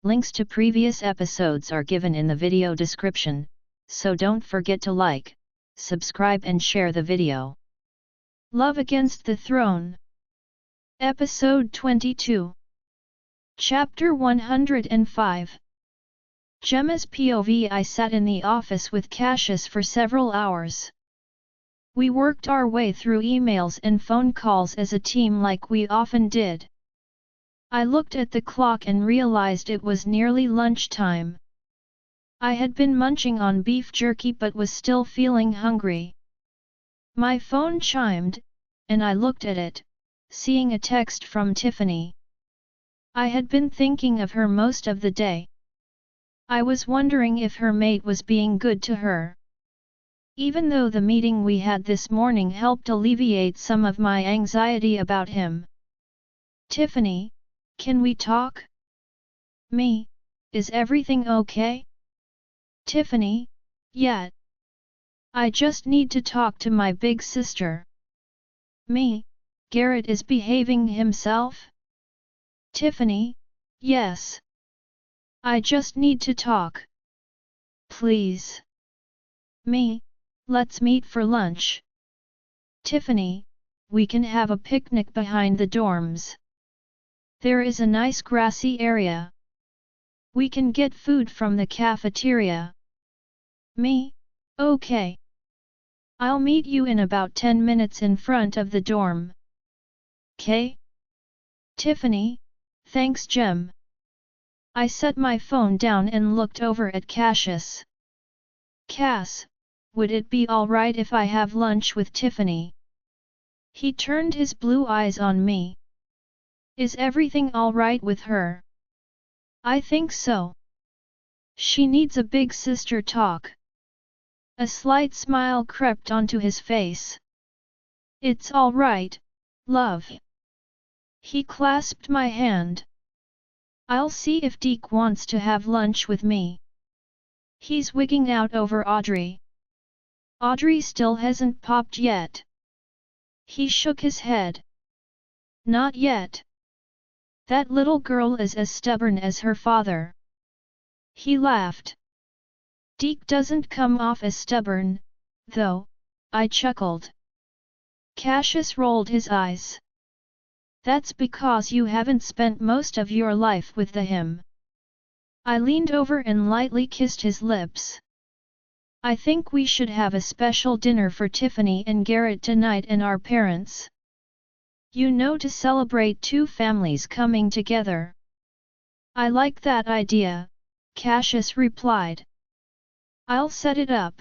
Links to previous episodes are given in the video description, so don't forget to like, subscribe and share the video. Love Against the Throne. Episode 22. Chapter 105. Gemma's POV. I sat in the office with Cassius for several hours. We worked our way through emails and phone calls as a team like we often did. I looked at the clock and realized it was nearly lunchtime. I had been munching on beef jerky but was still feeling hungry. My phone chimed, and I looked at it, seeing a text from Tiffany. I had been thinking of her most of the day. I was wondering if her mate was being good to her. Even though the meeting we had this morning helped alleviate some of my anxiety about him. Tiffany, can we talk? Me, is everything okay? Tiffany, yeah. I just need to talk to my big sister. Me, Garrett is behaving himself? Tiffany, yes. I just need to talk. Please. Me, let's meet for lunch. Tiffany, we can have a picnic behind the dorms. There is a nice grassy area. We can get food from the cafeteria. Me, okay. I'll meet you in about 10 minutes in front of the dorm. 'Kay? Tiffany, thanks Gem. I set my phone down and looked over at Cassius. Cass, would it be alright if I have lunch with Tiffany? He turned his blue eyes on me. Is everything alright with her? I think so. She needs a big sister talk. A slight smile crept onto his face. It's alright, love. He clasped my hand. I'll see if Deke wants to have lunch with me. He's wigging out over Audrey. Audrey still hasn't popped yet. He shook his head. Not yet. That little girl is as stubborn as her father. He laughed. Deke doesn't come off as stubborn, though, I chuckled. Cassius rolled his eyes. That's because you haven't spent most of your life with him. I leaned over and lightly kissed his lips. I think we should have a special dinner for Tiffany and Garrett tonight and our parents. You know, to celebrate two families coming together. I like that idea, Cassius replied. I'll set it up.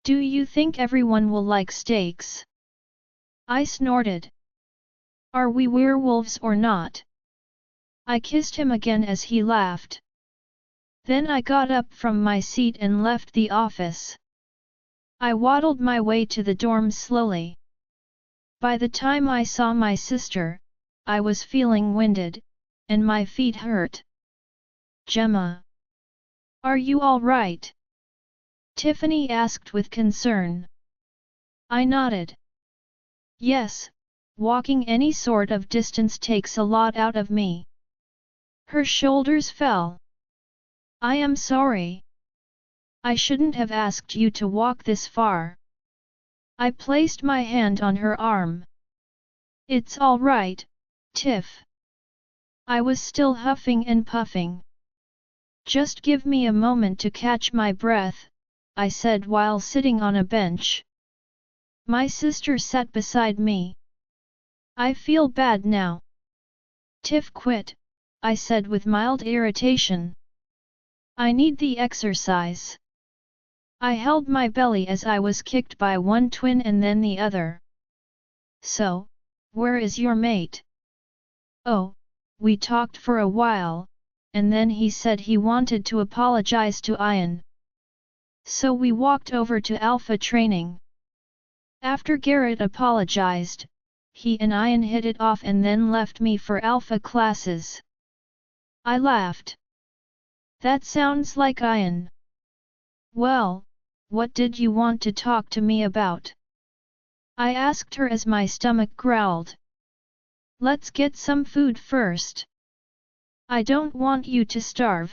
Do you think everyone will like steaks? I snorted. Are we werewolves or not? I kissed him again as he laughed. Then I got up from my seat and left the office. I waddled my way to the dorm slowly. By the time I saw my sister, I was feeling winded, and my feet hurt. Gemma. Are you all right? Tiffany asked with concern. I nodded. Yes, walking any sort of distance takes a lot out of me. Her shoulders fell. I am sorry. I shouldn't have asked you to walk this far. I placed my hand on her arm. It's all right, Tiff. I was still huffing and puffing. Just give me a moment to catch my breath, I said while sitting on a bench. My sister sat beside me. I feel bad now. Tiff quit, I said with mild irritation. I need the exercise. I held my belly as I was kicked by one twin and then the other. So, where is your mate? Oh, we talked for a while, and then he said he wanted to apologize to Ian. So we walked over to Alpha training. After Garrett apologized, he and Ian hit it off and then left me for Alpha classes. I laughed. That sounds like Ian. Well, what did you want to talk to me about? I asked her as my stomach growled. Let's get some food first. I don't want you to starve.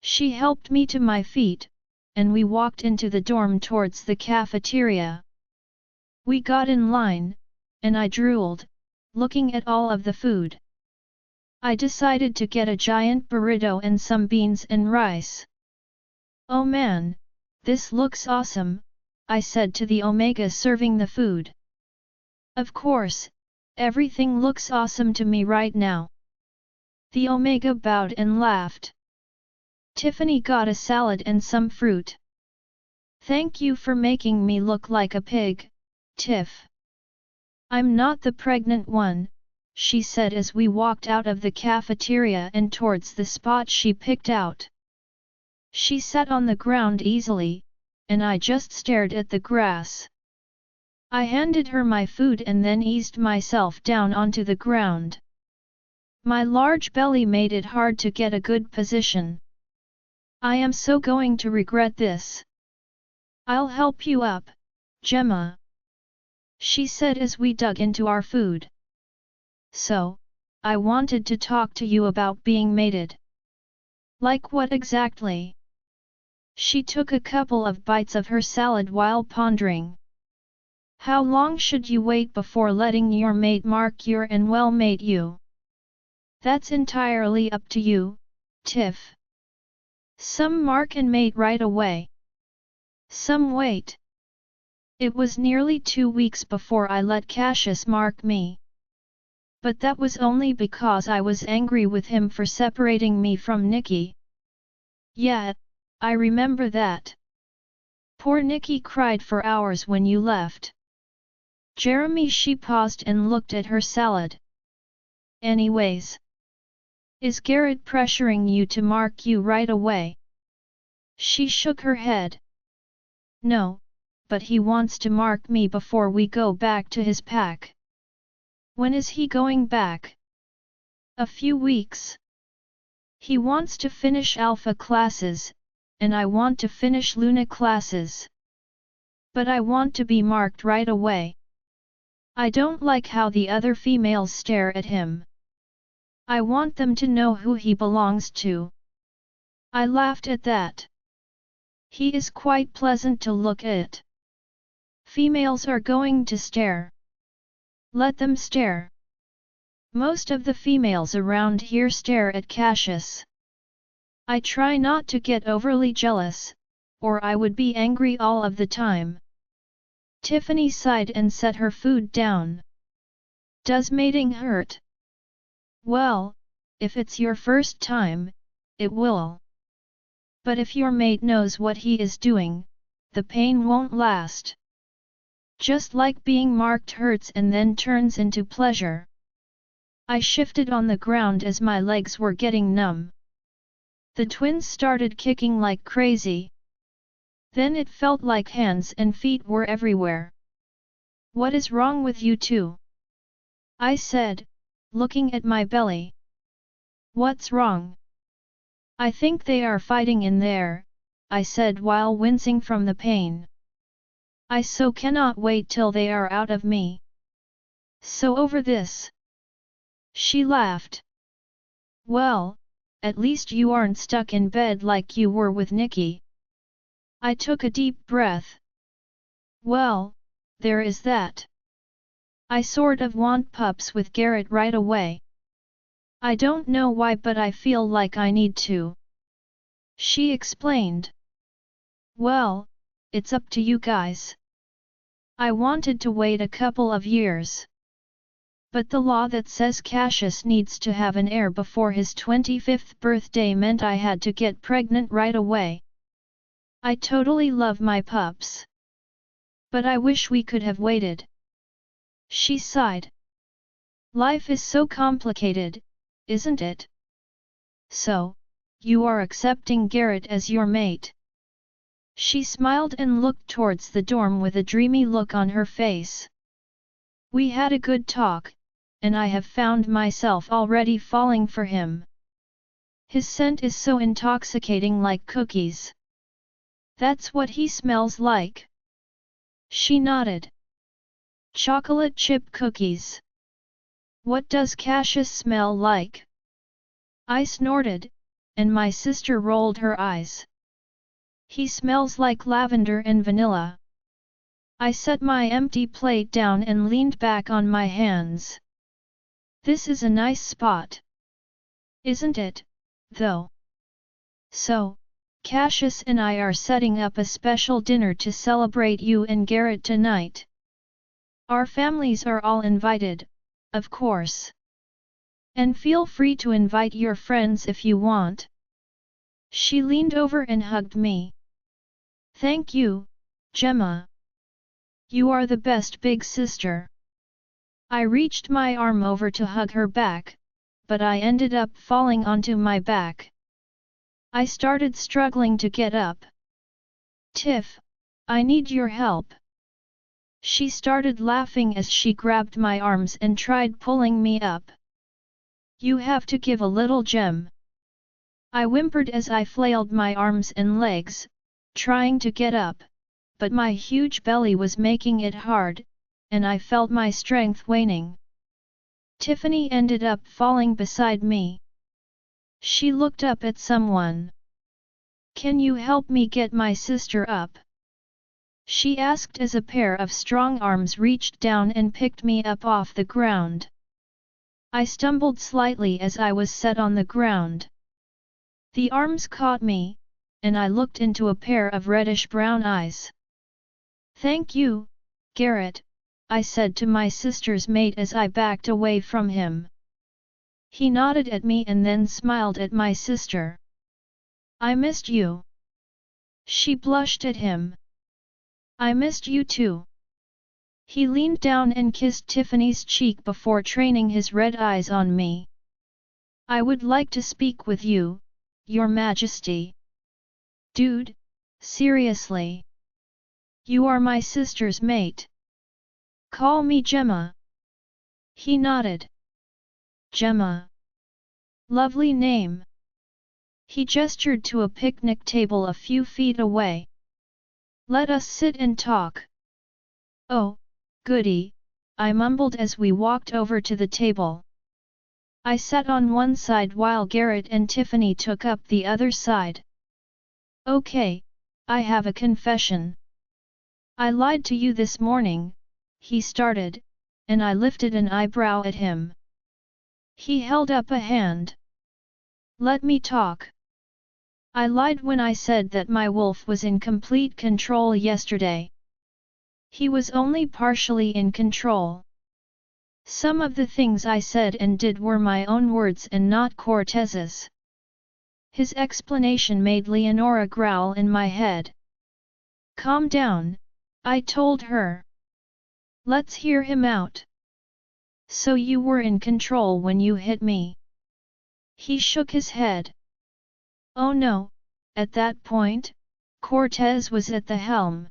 She helped me to my feet, and we walked into the dorm towards the cafeteria. We got in line, and I drooled, looking at all of the food. I decided to get a giant burrito and some beans and rice. Oh man, this looks awesome, I said to the Omega serving the food. Of course, everything looks awesome to me right now. The Omega bowed and laughed. Tiffany got a salad and some fruit. Thank you for making me look like a pig, Tiff. I'm not the pregnant one, she said as we walked out of the cafeteria and towards the spot she picked out. She sat on the ground easily, and I just stared at the grass. I handed her my food and then eased myself down onto the ground. My large belly made it hard to get a good position. I am so going to regret this. I'll help you up, Gemma, she said as we dug into our food. So, I wanted to talk to you about being mated. Like what exactly? She took a couple of bites of her salad while pondering. How long should you wait before letting your mate mark you and well mate you? That's entirely up to you, Tiff. Some mark and mate right away. Some wait. It was nearly 2 weeks before I let Cassius mark me. But that was only because I was angry with him for separating me from Nikki. Yeah, I remember that. Poor Nikki cried for hours when you left. Jeremy, she paused and looked at her salad. Anyways. Is Garrett pressuring you to mark you right away? She shook her head. No, but he wants to mark me before we go back to his pack. When is he going back? A few weeks. He wants to finish Alpha classes, and I want to finish Luna classes. But I want to be marked right away. I don't like how the other females stare at him. I want them to know who he belongs to. I laughed at that. He is quite pleasant to look at. Females are going to stare. Let them stare. Most of the females around here stare at Cassius. I try not to get overly jealous, or I would be angry all of the time. Tiffany sighed and set her food down. Does mating hurt? Well, if it's your first time, it will. But if your mate knows what he is doing, the pain won't last. Just like being marked hurts and then turns into pleasure. I shifted on the ground as my legs were getting numb. The twins started kicking like crazy. Then it felt like hands and feet were everywhere. What is wrong with you two? I said, looking at my belly. What's wrong? I think they are fighting in there, I said while wincing from the pain. I so cannot wait till they are out of me. So over this. She laughed. Well, at least you aren't stuck in bed like you were with Nikki. I took a deep breath. Well, there is that. I sort of want pups with Garrett right away. I don't know why, but I feel like I need to. She explained. Well, it's up to you guys. I wanted to wait a couple of years. But the law that says Cassius needs to have an heir before his 25th birthday meant I had to get pregnant right away. I totally love my pups. But I wish we could have waited. She sighed. Life is so complicated, isn't it? So, you are accepting Garrett as your mate. She smiled and looked towards the dorm with a dreamy look on her face. We had a good talk, and I have found myself already falling for him. His scent is so intoxicating, like cookies. That's what he smells like. She nodded. Chocolate chip cookies. What does Cassius smell like? I snorted, and my sister rolled her eyes. He smells like lavender and vanilla. I set my empty plate down and leaned back on my hands. This is a nice spot. Isn't it, though? So, Cassius and I are setting up a special dinner to celebrate you and Garrett tonight. Our families are all invited, of course. And feel free to invite your friends if you want. She leaned over and hugged me. Thank you, Gemma. You are the best big sister. I reached my arm over to hug her back, but I ended up falling onto my back. I started struggling to get up. Tiff, I need your help. She started laughing as she grabbed my arms and tried pulling me up. You have to give a little, Gem. I whimpered as I flailed my arms and legs, trying to get up, but my huge belly was making it hard, and I felt my strength waning. Tiffany ended up falling beside me. She looked up at someone. Can you help me get my sister up? She asked as a pair of strong arms reached down and picked me up off the ground. I stumbled slightly as I was set on the ground. The arms caught me, and I looked into a pair of reddish-brown eyes. Thank you, Garrett, I said to my sister's mate as I backed away from him. He nodded at me and then smiled at my sister. I missed you. She blushed at him. I missed you too. He leaned down and kissed Tiffany's cheek before training his red eyes on me. I would like to speak with you, Your Majesty. Dude, seriously. You are my sister's mate. Call me Gemma. He nodded. Gemma. Lovely name. He gestured to a picnic table a few feet away. Let us sit and talk. Oh, goody, I mumbled as we walked over to the table. I sat on one side while Garrett and Tiffany took up the other side. Okay, I have a confession. I lied to you this morning, he started, and I lifted an eyebrow at him. He held up a hand. Let me talk. I lied when I said that my wolf was in complete control yesterday. He was only partially in control. Some of the things I said and did were my own words and not Cortez's. His explanation made Leonora growl in my head. Calm down, I told her. Let's hear him out. So you were in control when you hit me? He shook his head. Oh no, at that point, Cortez was at the helm.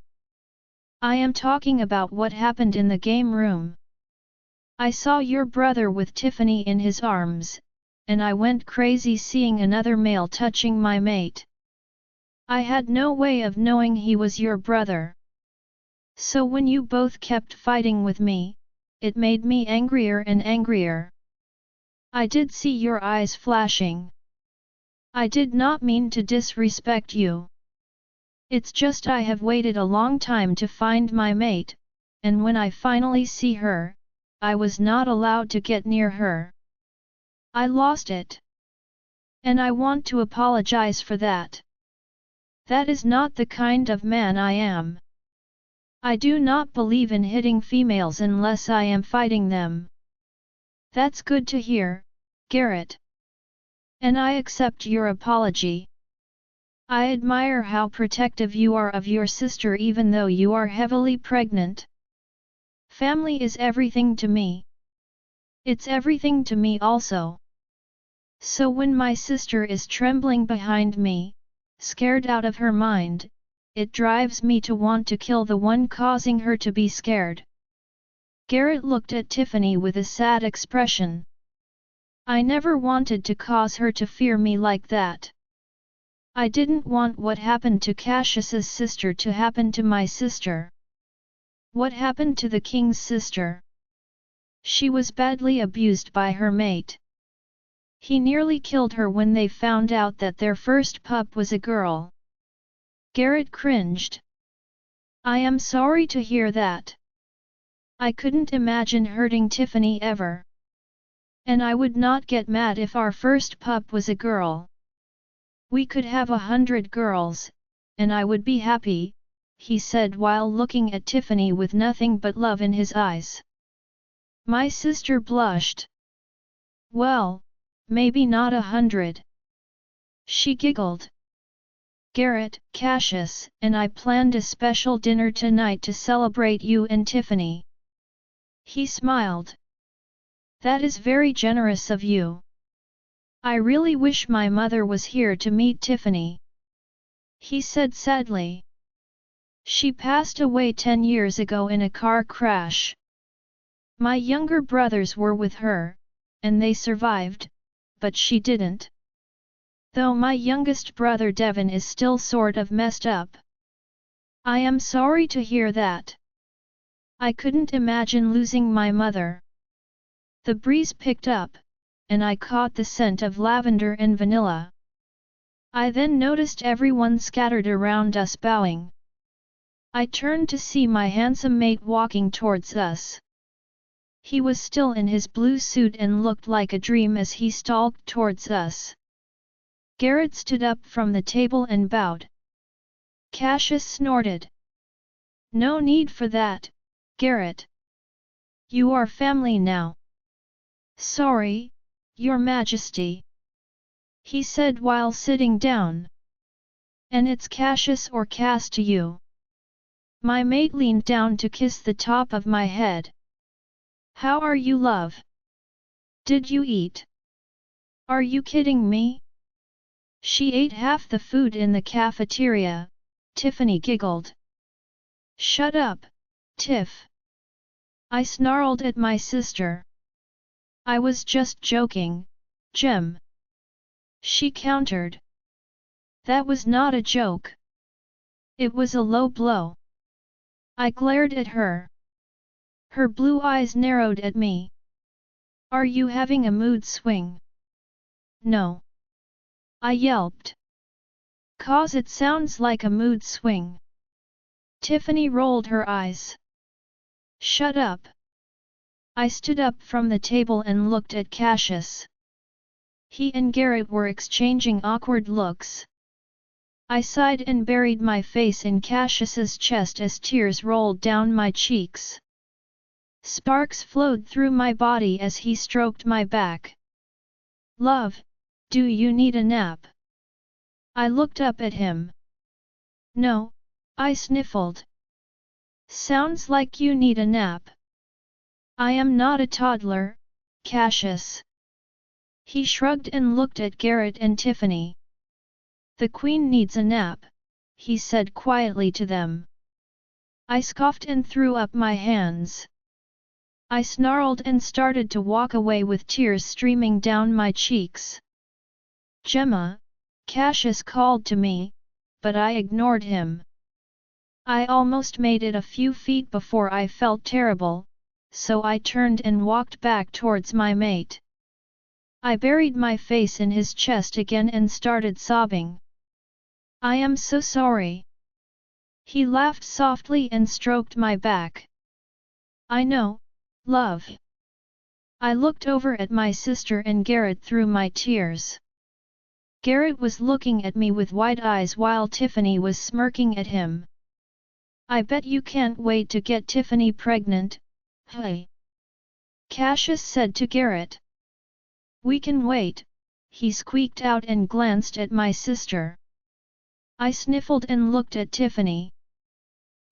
I am talking about what happened in the game room. I saw your brother with Tiffany in his arms, and I went crazy seeing another male touching my mate. I had no way of knowing he was your brother. So when you both kept fighting with me, it made me angrier and angrier. I did see your eyes flashing. I did not mean to disrespect you. It's just I have waited a long time to find my mate, and when I finally see her, I was not allowed to get near her. I lost it. And I want to apologize for that. That is not the kind of man I am. I do not believe in hitting females unless I am fighting them. That's good to hear, Garrett. And I accept your apology. I admire how protective you are of your sister even though you are heavily pregnant. Family is everything to me. It's everything to me also. So when my sister is trembling behind me, scared out of her mind, it drives me to want to kill the one causing her to be scared. Garrett looked at Tiffany with a sad expression. I never wanted to cause her to fear me like that. I didn't want what happened to Cassius's sister to happen to my sister. What happened to the king's sister? She was badly abused by her mate. He nearly killed her when they found out that their first pup was a girl. Garrett cringed. I am sorry to hear that. I couldn't imagine hurting Tiffany ever. And I would not get mad if our first pup was a girl. We could have 100 girls, and I would be happy, he said while looking at Tiffany with nothing but love in his eyes. My sister blushed. Well, maybe not 100. She giggled. Garrett, Cassius, and I planned a special dinner tonight to celebrate you and Tiffany. He smiled. That is very generous of you. I really wish my mother was here to meet Tiffany. He said sadly. She passed away 10 years ago in a car crash. My younger brothers were with her, and they survived, but she didn't. Though my youngest brother Devin is still sort of messed up. I am sorry to hear that. I couldn't imagine losing my mother. The breeze picked up, and I caught the scent of lavender and vanilla. I then noticed everyone scattered around us bowing. I turned to see my handsome mate walking towards us. He was still in his blue suit and looked like a dream as he stalked towards us. Garrett stood up from the table and bowed. Cassius snorted. No need for that, Garrett. You are family now. Sorry, Your Majesty, he said while sitting down. And it's Cassius or Cass to you. My mate leaned down to kiss the top of my head. How are you, love? Did you eat? Are you kidding me? She ate half the food in the cafeteria, Tiffany giggled. Shut up, Tiff. I snarled at my sister. I was just joking, Gem. She countered. That was not a joke. It was a low blow. I glared at her. Her blue eyes narrowed at me. Are you having a mood swing? No. I yelped. 'Cause it sounds like a mood swing. Tiffany rolled her eyes. Shut up. I stood up from the table and looked at Cassius. He and Garrett were exchanging awkward looks. I sighed and buried my face in Cassius's chest as tears rolled down my cheeks. Sparks flowed through my body as he stroked my back. Love, do you need a nap? I looked up at him. No, I sniffled. Sounds like you need a nap. I am not a toddler, Cassius. He shrugged and looked at Garrett and Tiffany. The Queen needs a nap, he said quietly to them. I scoffed and threw up my hands. I snarled and started to walk away with tears streaming down my cheeks. Gemma, Cassius called to me, but I ignored him. I almost made it a few feet before I felt terrible, so I turned and walked back towards my mate. I buried my face in his chest again and started sobbing. I am so sorry. He laughed softly and stroked my back. I know, love. I looked over at my sister and Garrett through my tears. Garrett was looking at me with wide eyes while Tiffany was smirking at him. I bet you can't wait to get Tiffany pregnant, hey? Cassius said to Garrett. We can wait, he squeaked out and glanced at my sister. I sniffled and looked at Tiffany.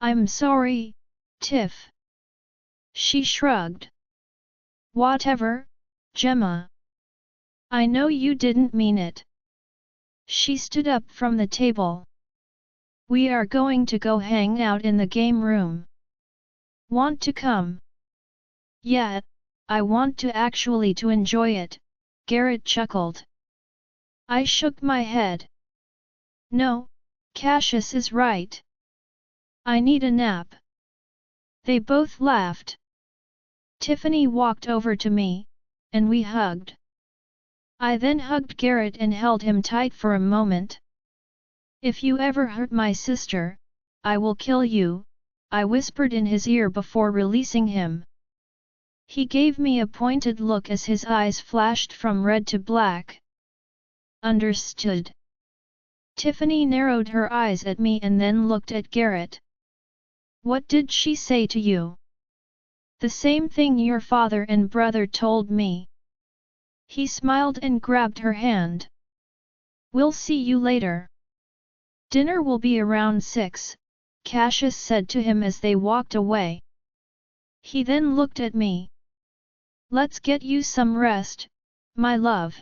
I'm sorry, Tiff. She shrugged. Whatever, Gemma. I know you didn't mean it. She stood up from the table. We are going to go hang out in the game room. Want to come? Yeah, I want to actually to enjoy it, Garrett chuckled. I shook my head. No, Cassius is right. I need a nap. They both laughed. Tiffany walked over to me, and we hugged. I then hugged Garrett and held him tight for a moment. If you ever hurt my sister, I will kill you, I whispered in his ear before releasing him. He gave me a pointed look as his eyes flashed from red to black. Understood. Tiffany narrowed her eyes at me and then looked at Garrett. What did she say to you? The same thing your father and brother told me. He smiled and grabbed her hand. We'll see you later. Dinner will be around 6, Cassius said to him as they walked away. He then looked at me. Let's get you some rest, my love.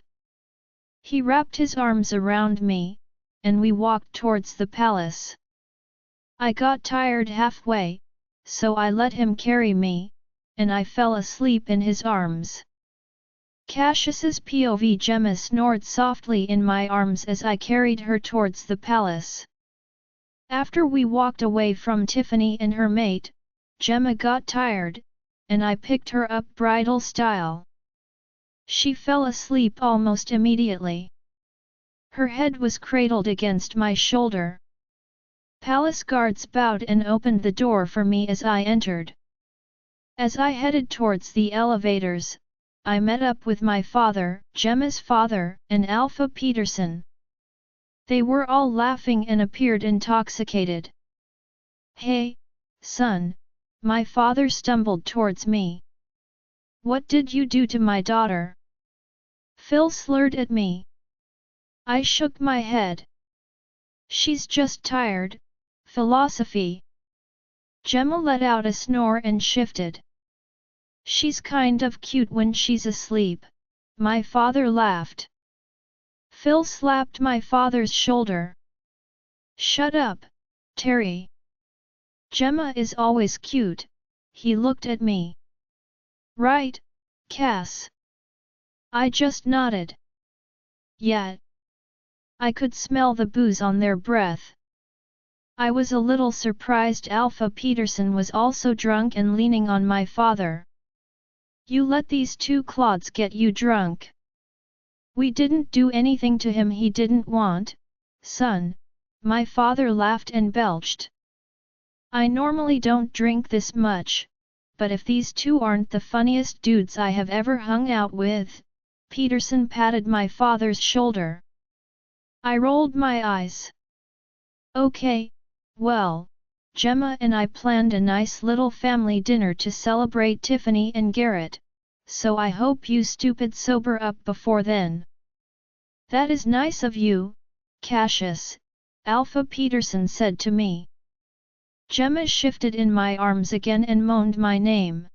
He wrapped his arms around me, and we walked towards the palace. I got tired halfway, so I let him carry me, and I fell asleep in his arms. Cassius's POV Gemma snored softly in my arms as I carried her towards the palace. After we walked away from Tiffany and her mate, Gemma got tired, and I picked her up bridal style. She fell asleep almost immediately. Her head was cradled against my shoulder. Palace guards bowed and opened the door for me as I entered. As I headed towards the elevators, I met up with my father, Gemma's father, and Alpha Peterson. They were all laughing and appeared intoxicated. Hey, son, my father stumbled towards me. What did you do to my daughter? Phil slurred at me. I shook my head. She's just tired, philosophy. Gemma let out a snore and shifted. She's kind of cute when she's asleep, my father laughed. Phil slapped my father's shoulder. Shut up, Terry. Gemma is always cute, he looked at me. Right, Cass. I just nodded. Yeah. I could smell the booze on their breath. I was a little surprised Alpha Peterson was also drunk and leaning on my father. You let these two clods get you drunk. We didn't do anything to him he didn't want, son, my father laughed and belched. I normally don't drink this much, but if these two aren't the funniest dudes I have ever hung out with, Peterson patted my father's shoulder. I rolled my eyes. Okay, well, Gemma and I planned a nice little family dinner to celebrate Tiffany and Garrett, so I hope you stupid sober up before then. That is nice of you, Cassius, Alpha Peterson said to me. Gemma shifted in my arms again and moaned my name.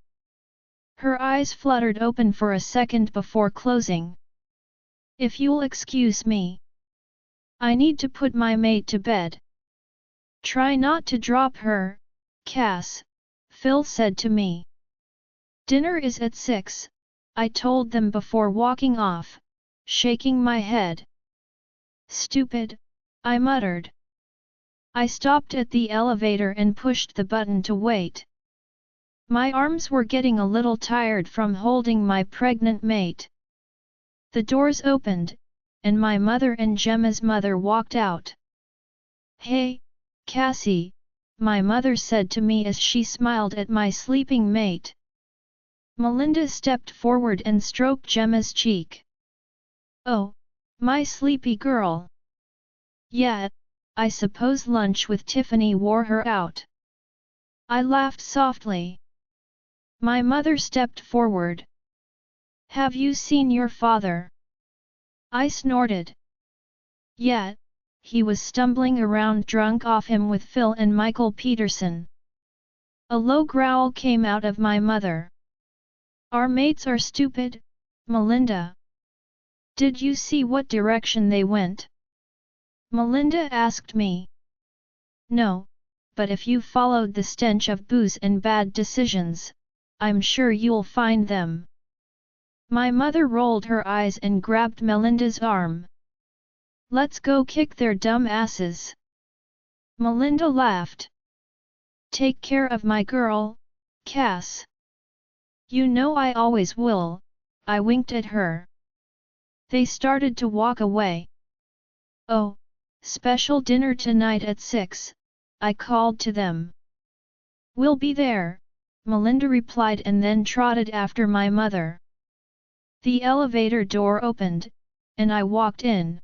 Her eyes fluttered open for a second before closing. If you'll excuse me. I need to put my mate to bed. Try not to drop her, Cass, Phil said to me. Dinner is at 6, I told them before walking off, shaking my head. Stupid, I muttered. I stopped at the elevator and pushed the button to wait. My arms were getting a little tired from holding my pregnant mate. The doors opened, and my mother and Gemma's mother walked out. Hey, Cassie, my mother said to me as she smiled at my sleeping mate. Melinda stepped forward and stroked Gemma's cheek. Oh, my sleepy girl. Yeah, I suppose lunch with Tiffany wore her out. I laughed softly. My mother stepped forward. Have you seen your father? I snorted. Yeah, he was stumbling around drunk off him with Phil and Michael Peterson. A low growl came out of my mother. Our mates are stupid, Melinda. Did you see what direction they went? Melinda asked me. No, but if you followed the stench of booze and bad decisions, I'm sure you'll find them. My mother rolled her eyes and grabbed Melinda's arm. Let's go kick their dumb asses. Melinda laughed. Take care of my girl, Cass. You know I always will, I winked at her. They started to walk away. "Oh, special dinner tonight at 6, I called to them. "We'll be there," Melinda replied and then trotted after my mother. The elevator door opened, and I walked in.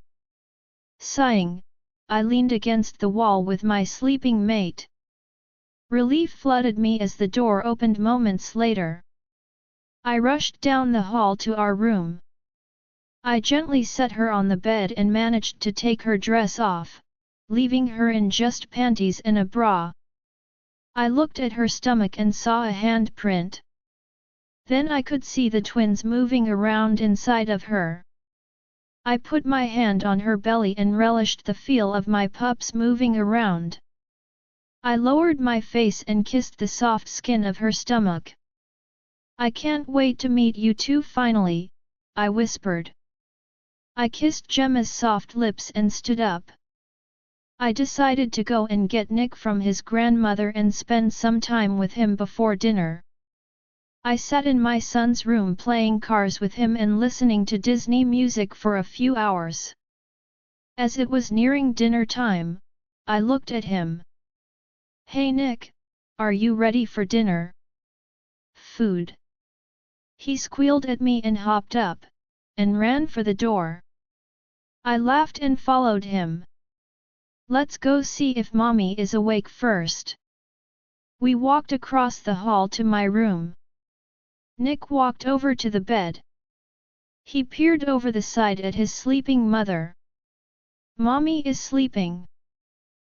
Sighing, I leaned against the wall with my sleeping mate. Relief flooded me as the door opened moments later. I rushed down the hall to our room. I gently set her on the bed and managed to take her dress off, leaving her in just panties and a bra. I looked at her stomach and saw a handprint. Then I could see the twins moving around inside of her. I put my hand on her belly and relished the feel of my pups moving around. I lowered my face and kissed the soft skin of her stomach. "I can't wait to meet you two finally," I whispered. I kissed Gemma's soft lips and stood up. I decided to go and get Nick from his grandmother and spend some time with him before dinner. I sat in my son's room playing cars with him and listening to Disney music for a few hours. As it was nearing dinner time, I looked at him. "Hey Nick, are you ready for dinner?" "Food." He squealed at me and hopped up, and ran for the door. I laughed and followed him. "Let's go see if Mommy is awake first." We walked across the hall to my room. Nick walked over to the bed. He peered over the side at his sleeping mother. "Mommy is sleeping."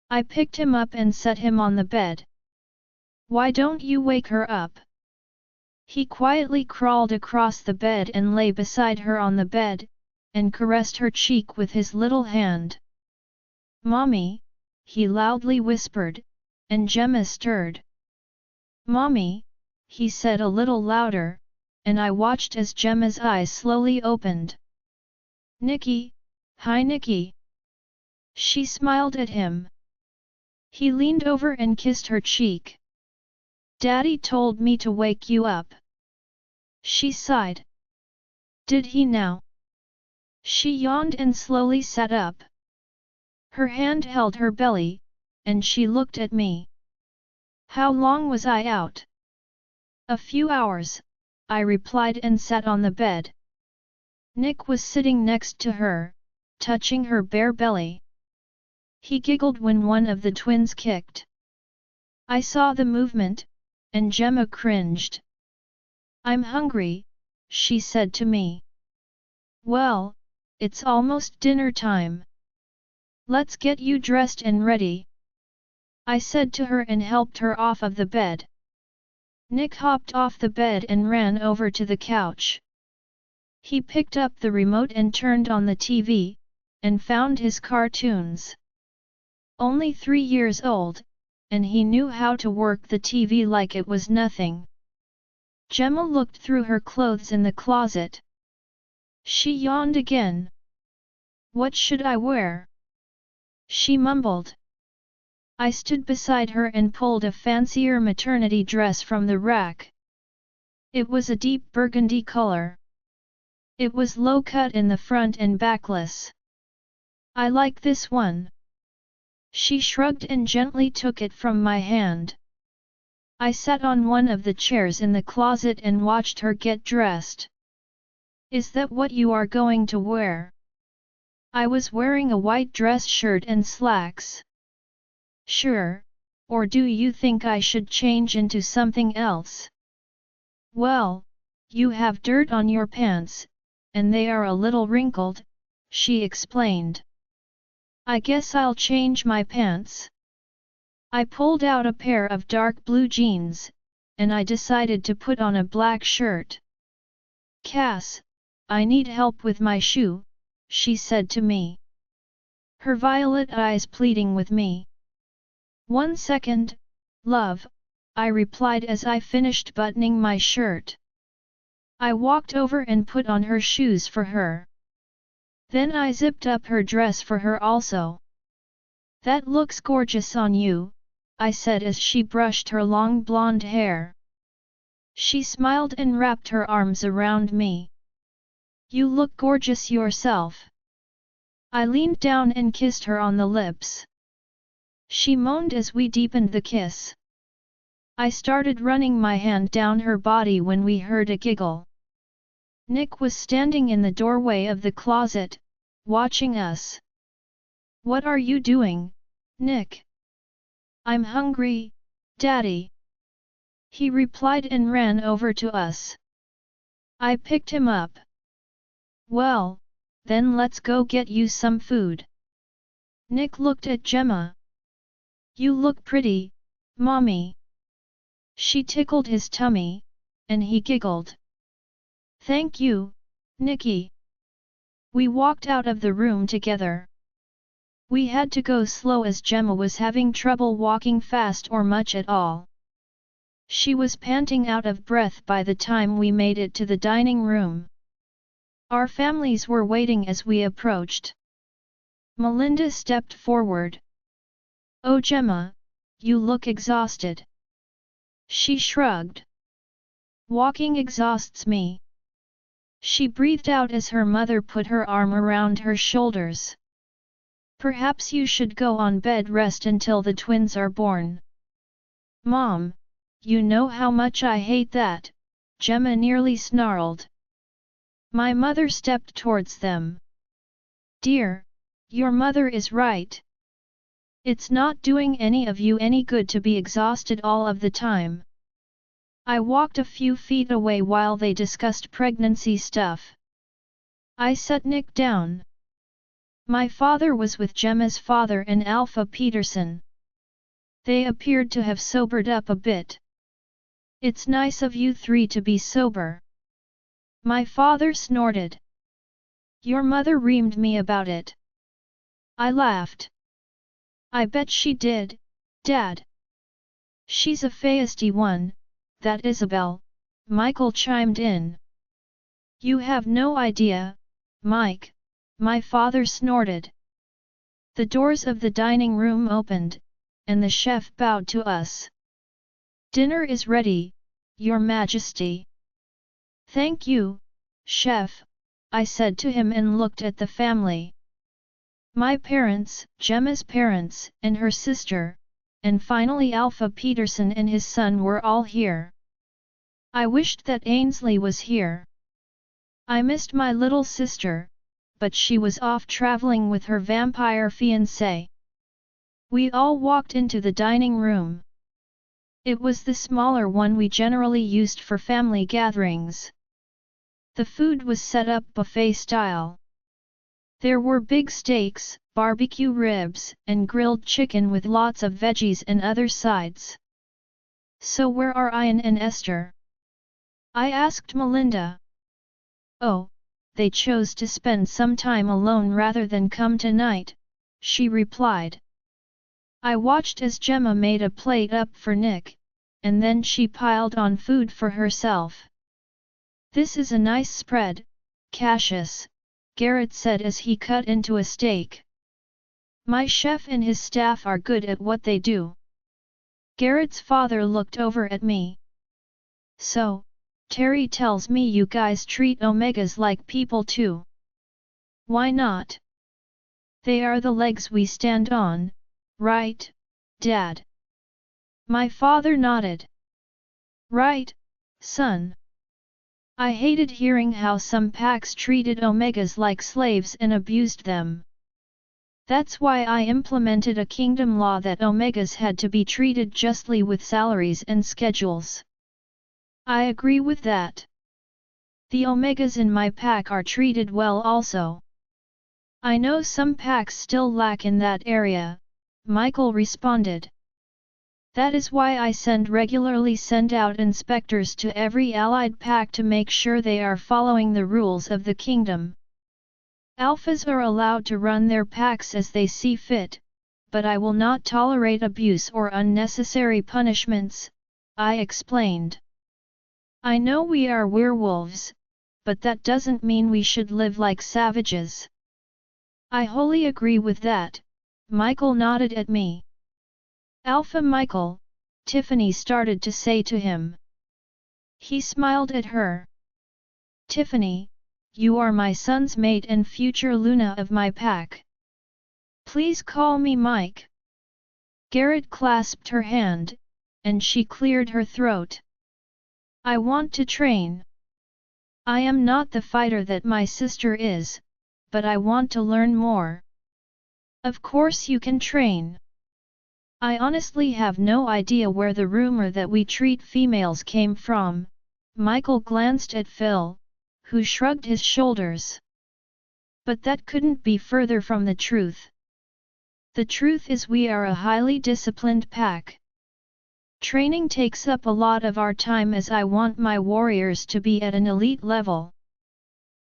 I picked him up and set him on the bed. "Why don't you wake her up?" He quietly crawled across the bed and lay beside her on the bed, and caressed her cheek with his little hand. "Mommy," he loudly whispered, and Gemma stirred. "Mommy," he said a little louder, and I watched as Gemma's eyes slowly opened. "Nicky, hi Nicky." She smiled at him. He leaned over and kissed her cheek. "Daddy told me to wake you up." She sighed. "Did he now?" She yawned and slowly sat up. Her hand held her belly, and she looked at me. "How long was I out?" "A few hours," I replied and sat on the bed. Nick was sitting next to her, touching her bare belly. He giggled when one of the twins kicked. I saw the movement, and Gemma cringed. "I'm hungry," she said to me. "Well, it's almost dinner time. Let's get you dressed and ready," I said to her and helped her off of the bed. Nick hopped off the bed and ran over to the couch. He picked up the remote and turned on the TV, and found his cartoons. Only 3 years old, and he knew how to work the TV like it was nothing. Gemma looked through her clothes in the closet. She yawned again. "What should I wear?" she mumbled. I stood beside her and pulled a fancier maternity dress from the rack. It was a deep burgundy color. It was low-cut in the front and backless. "I like this one." She shrugged and gently took it from my hand. I sat on one of the chairs in the closet and watched her get dressed. "Is that what you are going to wear?" I was wearing a white dress shirt and slacks. "Sure, or do you think I should change into something else?" "Well, you have dirt on your pants, and they are a little wrinkled," she explained. "I guess I'll change my pants." I pulled out a pair of dark blue jeans, and I decided to put on a black shirt. "Cass, I need help with my shoe," she said to me. Her violet eyes pleading with me. "1 second, love," I replied as I finished buttoning my shirt. I walked over and put on her shoes for her. Then I zipped up her dress for her also. "That looks gorgeous on you," I said as she brushed her long blonde hair. She smiled and wrapped her arms around me. You look gorgeous yourself. I leaned down and kissed her on the lips. She moaned as we deepened the kiss. I started running my hand down her body when we heard a giggle. Nick was standing in the doorway of the closet, watching us. What are you doing, Nick? I'm hungry, Daddy. He replied and ran over to us. I picked him up. Well, then let's go get you some food. Nick looked at Gemma. You look pretty, Mommy. She tickled his tummy, and he giggled. Thank you, Nicky. We walked out of the room together. We had to go slow as Gemma was having trouble walking fast or much at all. She was panting out of breath by the time we made it to the dining room. Our families were waiting as we approached. Melinda stepped forward. Oh Gemma, you look exhausted. She shrugged. Walking exhausts me. She breathed out as her mother put her arm around her shoulders. Perhaps you should go on bed rest until the twins are born. Mom, you know how much I hate that, Gemma nearly snarled. My mother stepped towards them. Dear, your mother is right. It's not doing any of you any good to be exhausted all of the time. I walked a few feet away while they discussed pregnancy stuff. I sat Nick down. My father was with Gemma's father and Alpha Peterson. They appeared to have sobered up a bit. It's nice of you three to be sober. My father snorted. Your mother reamed me about it. I laughed. I bet she did, Dad. She's a feisty one, that Isabel, Michael chimed in. You have no idea, Mike, my father snorted. The doors of the dining room opened, and the chef bowed to us. Dinner is ready, Your Majesty. Thank you, Chef, I said to him and looked at the family. My parents, Gemma's parents, and her sister, and finally Alpha Peterson and his son were all here. I wished that Ainsley was here. I missed my little sister, but she was off traveling with her vampire fiancé. We all walked into the dining room. It was the smaller one we generally used for family gatherings. The food was set up buffet style. There were big steaks, barbecue ribs, and grilled chicken with lots of veggies and other sides. So where are Ian and Esther? I asked Melinda. Oh, they chose to spend some time alone rather than come tonight, she replied. I watched as Gemma made a plate up for Nick, and then she piled on food for herself. This is a nice spread, Cassius, Garrett said as he cut into a steak. My chef and his staff are good at what they do. Garrett's father looked over at me. So, Terry tells me you guys treat omegas like people too. Why not? They are the legs we stand on, right, Dad? My father nodded. Right, son. I hated hearing how some packs treated omegas like slaves and abused them. That's why I implemented a kingdom law that omegas had to be treated justly with salaries and schedules. I agree with that. The omegas in my pack are treated well also. I know some packs still lack in that area, Michael responded. That is why I regularly send out inspectors to every allied pack to make sure they are following the rules of the kingdom. Alphas are allowed to run their packs as they see fit, but I will not tolerate abuse or unnecessary punishments, I explained. I know we are werewolves, but that doesn't mean we should live like savages. I wholly agree with that, Michael nodded at me. Alpha Michael, Tiffany started to say to him. He smiled at her. Tiffany, you are my son's mate and future Luna of my pack. Please call me Mike. Garrett clasped her hand, and she cleared her throat. I want to train. I am not the fighter that my sister is, but I want to learn more. Of course you can train. I honestly have no idea where the rumor that we treat females came from. Michael glanced at Phil, who shrugged his shoulders. But that couldn't be further from the truth. The truth is we are a highly disciplined pack. Training takes up a lot of our time as I want my warriors to be at an elite level.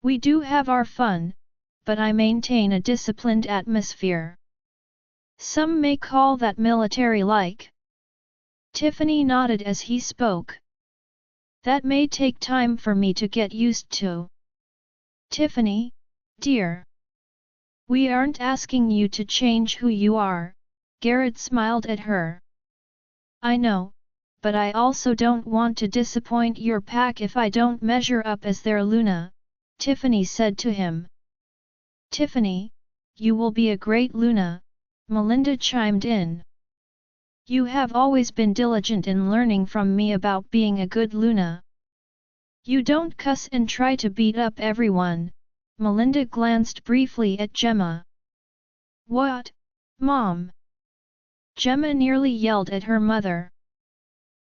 We do have our fun, but I maintain a disciplined atmosphere. Some may call that military-like. Tiffany nodded as he spoke. That may take time for me to get used to. Tiffany, dear. We aren't asking you to change who you are, Garrett smiled at her. I know, but I also don't want to disappoint your pack if I don't measure up as their Luna, Tiffany said to him. Tiffany, you will be a great Luna, Melinda chimed in. You have always been diligent in learning from me about being a good Luna. You don't cuss and try to beat up everyone, Melinda glanced briefly at Gemma. What, Mom? Gemma nearly yelled at her mother.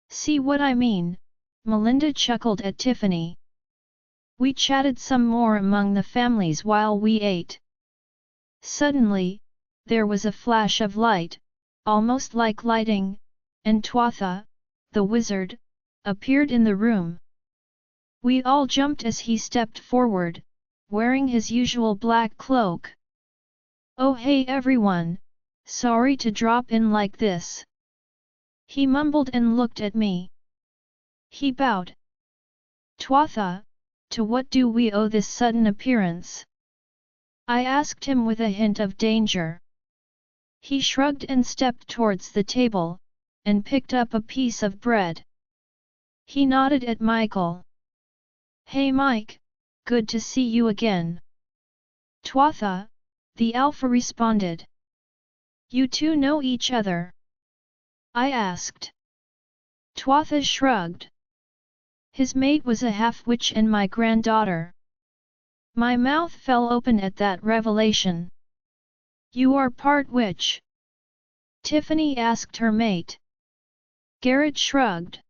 See what I mean? Melinda chuckled at Tiffany. We chatted some more among the families while we ate. Suddenly, there was a flash of light, almost like lightning, and Tuatha, the wizard, appeared in the room. We all jumped as he stepped forward, wearing his usual black cloak. Oh hey everyone, sorry to drop in like this. He mumbled and looked at me. He bowed. Tuatha, to what do we owe this sudden appearance? I asked him with a hint of danger. He shrugged and stepped towards the table, and picked up a piece of bread. He nodded at Michael. Hey Mike, good to see you again. Tuatha, the alpha responded. You two know each other? I asked. Tuatha shrugged. His mate was a half-witch and my granddaughter. My mouth fell open at that revelation. You are part witch? Tiffany asked her mate. Garrett shrugged.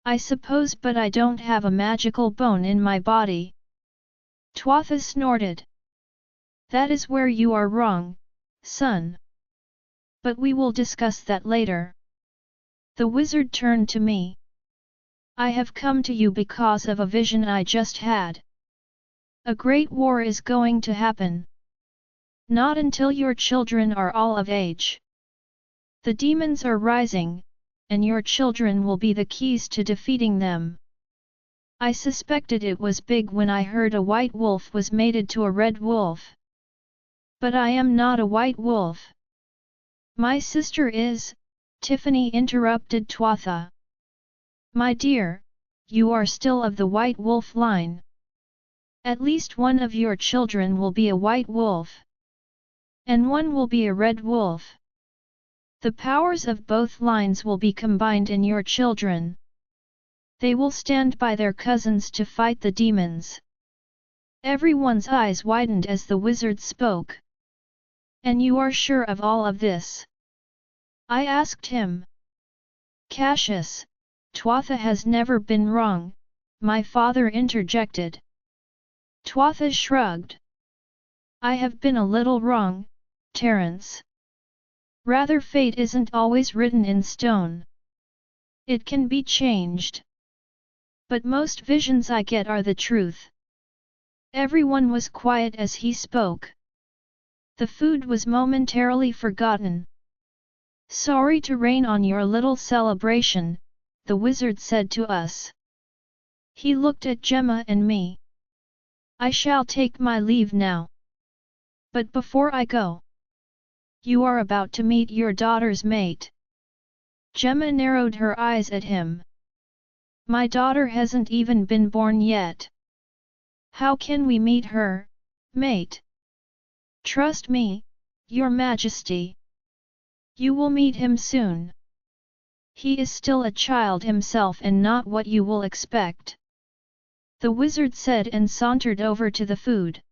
I suppose, but I don't have a magical bone in my body. Tuatha snorted. That is where you are wrong, son. But we will discuss that later. The wizard turned to me. I have come to you because of a vision I just had. A great war is going to happen. Not until your children are all of age. The demons are rising, and your children will be the keys to defeating them. I suspected it was big when I heard a white wolf was mated to a red wolf. But I am not a white wolf. My sister is, Tiffany interrupted Tuatha. My dear, you are still of the white wolf line. At least one of your children will be a white wolf. And one will be a red wolf. The powers of both lines will be combined in your children. They will stand by their cousins to fight the demons. Everyone's eyes widened as the wizard spoke. And you are sure of all of this? I asked him. Cassius, Tuatha has never been wrong, my father interjected. Tuatha shrugged. I have been a little wrong, Terence. Rather, fate isn't always written in stone. It can be changed. But most visions I get are the truth. Everyone was quiet as he spoke. The food was momentarily forgotten. Sorry to rain on your little celebration, the wizard said to us. He looked at Gemma and me. I shall take my leave now. But before I go, you are about to meet your daughter's mate. Gemma narrowed her eyes at him. My daughter hasn't even been born yet. How can we meet her, mate? Trust me, your majesty. You will meet him soon. He is still a child himself and not what you will expect. The wizard said and sauntered over to the food.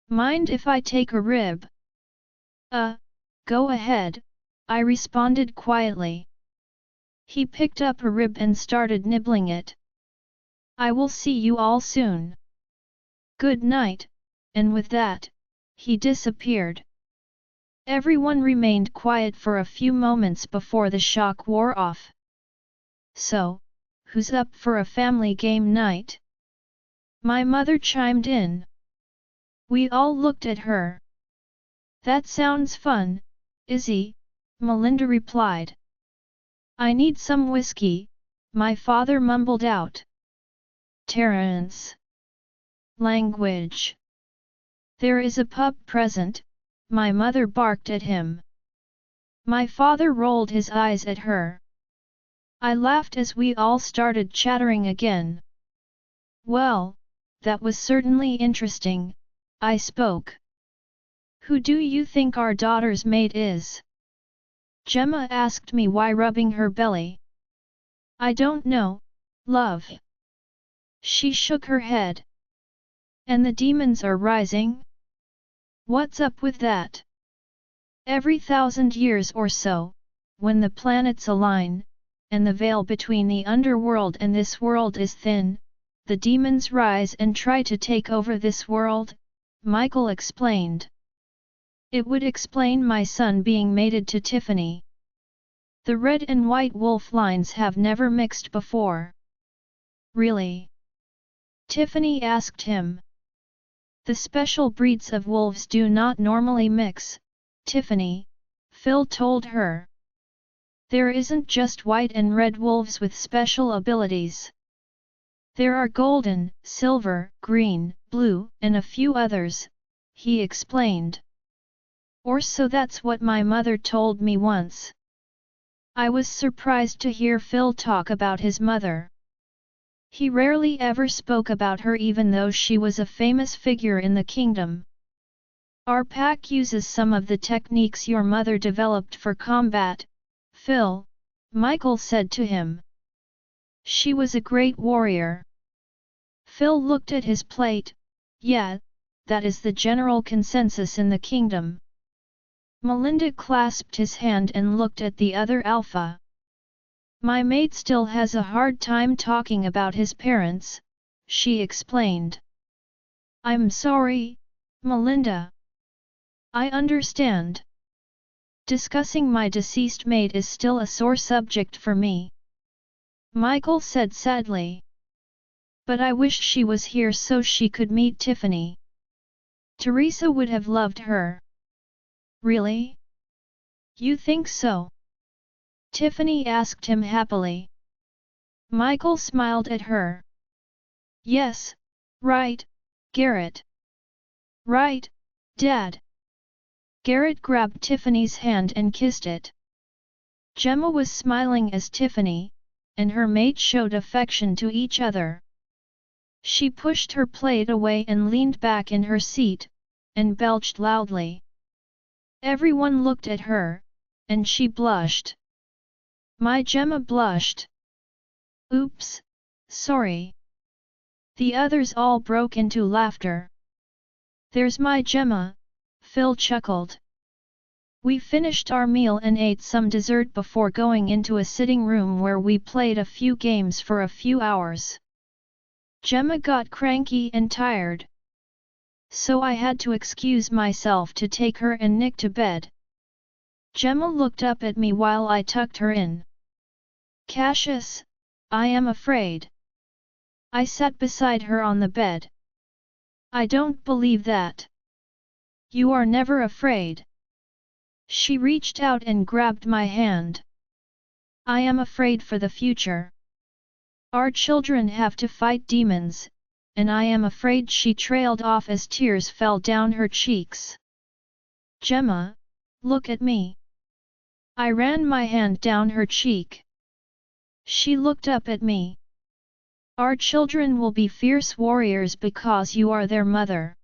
Mind if I take a rib? Go ahead, I responded quietly. He picked up a rib and started nibbling it. I will see you all soon. Good night, and with that, he disappeared. Everyone remained quiet for a few moments before the shock wore off. So, who's up for a family game night? My mother chimed in. We all looked at her. That sounds fun, Izzy, Melinda replied. I need some whiskey, my father mumbled out. Terrence. Language. There is a pup present, my mother barked at him. My father rolled his eyes at her. I laughed as we all started chattering again. Well, that was certainly interesting, I spoke. Who do you think our daughter's mate is? Gemma asked me why rubbing her belly. I don't know, love. She shook her head. And the demons are rising? What's up with that? Every 1,000 years or so, when the planets align, and the veil between the underworld and this world is thin, the demons rise and try to take over this world, Michael explained. It would explain my son being mated to Tiffany. The red and white wolf lines have never mixed before. Really? Tiffany asked him. The special breeds of wolves do not normally mix, Tiffany, Phil told her. There isn't just white and red wolves with special abilities. There are golden, silver, green, blue, and a few others, he explained. Or so that's what my mother told me once. I was surprised to hear Phil talk about his mother. He rarely ever spoke about her even though she was a famous figure in the kingdom. Our pack uses some of the techniques your mother developed for combat, Phil, Michael said to him. She was a great warrior. Phil looked at his plate. Yeah, that is the general consensus in the kingdom. Melinda clasped his hand and looked at the other alpha. My mate still has a hard time talking about his parents, she explained. I'm sorry, Melinda. I understand. Discussing my deceased mate is still a sore subject for me. Michael said sadly. But I wish she was here so she could meet Tiffany. Teresa would have loved her. Really? You think so? Tiffany asked him happily. Michael smiled at her. Yes, right, Garrett. Right, Dad. Garrett grabbed Tiffany's hand and kissed it. Gemma was smiling as Tiffany and her mate showed affection to each other. She pushed her plate away and leaned back in her seat, and belched loudly. Everyone looked at her, and she blushed. My Gemma blushed. Oops, sorry. The others all broke into laughter. There's my Gemma, Phil chuckled. We finished our meal and ate some dessert before going into a sitting room where we played a few games for a few hours. Gemma got cranky and tired. So I had to excuse myself to take her and Nick to bed. Gemma looked up at me while I tucked her in. Cassius, I am afraid. I sat beside her on the bed. I don't believe that. You are never afraid. She reached out and grabbed my hand. I am afraid for the future. Our children have to fight demons, and I am afraid. She trailed off as tears fell down her cheeks. Gemma, look at me. I ran my hand down her cheek. She looked up at me. Our children will be fierce warriors because you are their mother.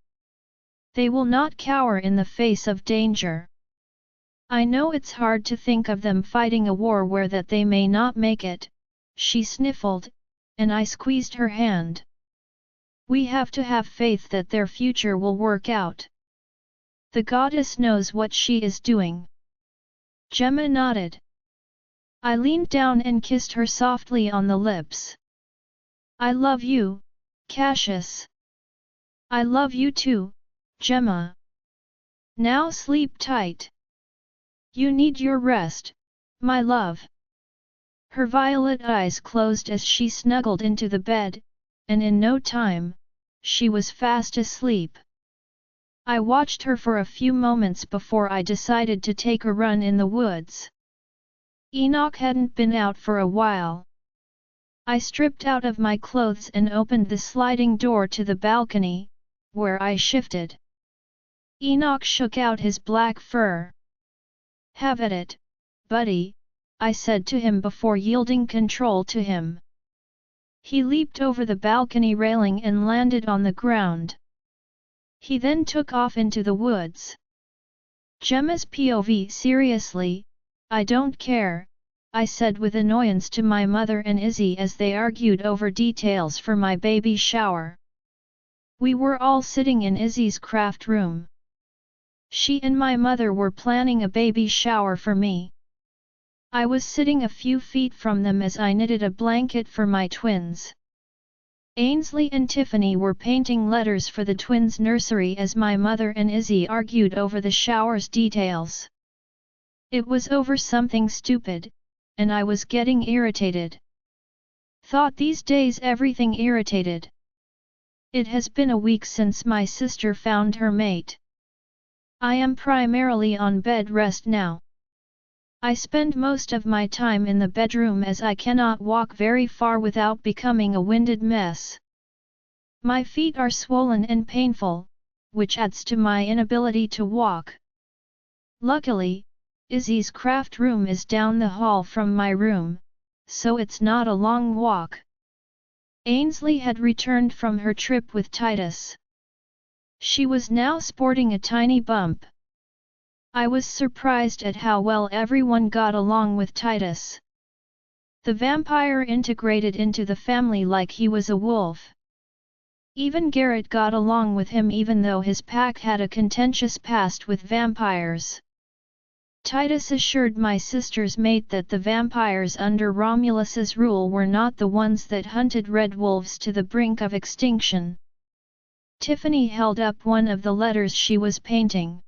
They will not cower in the face of danger. I know it's hard to think of them fighting a war where that they may not make it, she sniffled, and I squeezed her hand. We have to have faith that their future will work out. The goddess knows what she is doing. Gemma nodded. I leaned down and kissed her softly on the lips. I love you, Cassius. I love you too, Gemma. Now sleep tight. You need your rest, my love. Her violet eyes closed as she snuggled into the bed, and in no time, she was fast asleep. I watched her for a few moments before I decided to take a run in the woods. Enoch hadn't been out for a while. I stripped out of my clothes and opened the sliding door to the balcony, where I shifted. Enoch shook out his black fur. Have at it, buddy, I said to him before yielding control to him. He leaped over the balcony railing and landed on the ground. He then took off into the woods. Gemma's POV. Seriously, I don't care, I said with annoyance to my mother and Izzy as they argued over details for my baby shower. We were all sitting in Izzy's craft room. She and my mother were planning a baby shower for me. I was sitting a few feet from them as I knitted a blanket for my twins. Ainsley and Tiffany were painting letters for the twins' nursery as my mother and Izzy argued over the shower's details. It was over something stupid, and I was getting irritated. Thought these days everything irritated. It has been a week since my sister found her mate. I am primarily on bed rest now. I spend most of my time in the bedroom as I cannot walk very far without becoming a winded mess. My feet are swollen and painful, which adds to my inability to walk. Luckily, Izzy's craft room is down the hall from my room, so it's not a long walk. Ainsley had returned from her trip with Titus. She was now sporting a tiny bump. I was surprised at how well everyone got along with Titus. The vampire integrated into the family like he was a wolf. Even Garrett got along with him even though his pack had a contentious past with vampires. Titus assured my sister's mate that the vampires under Romulus's rule were not the ones that hunted red wolves to the brink of extinction. Tiffany held up one of the letters she was painting.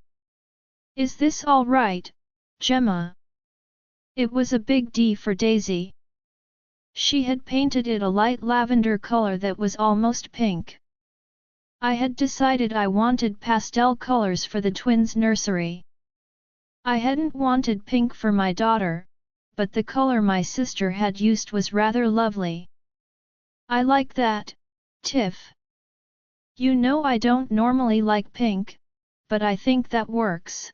Is this all right, Gemma? It was a big D for Daisy. She had painted it a light lavender color that was almost pink. I had decided I wanted pastel colors for the twins' nursery. I hadn't wanted pink for my daughter, but the color my sister had used was rather lovely. I like that, Tiff. You know I don't normally like pink, but I think that works.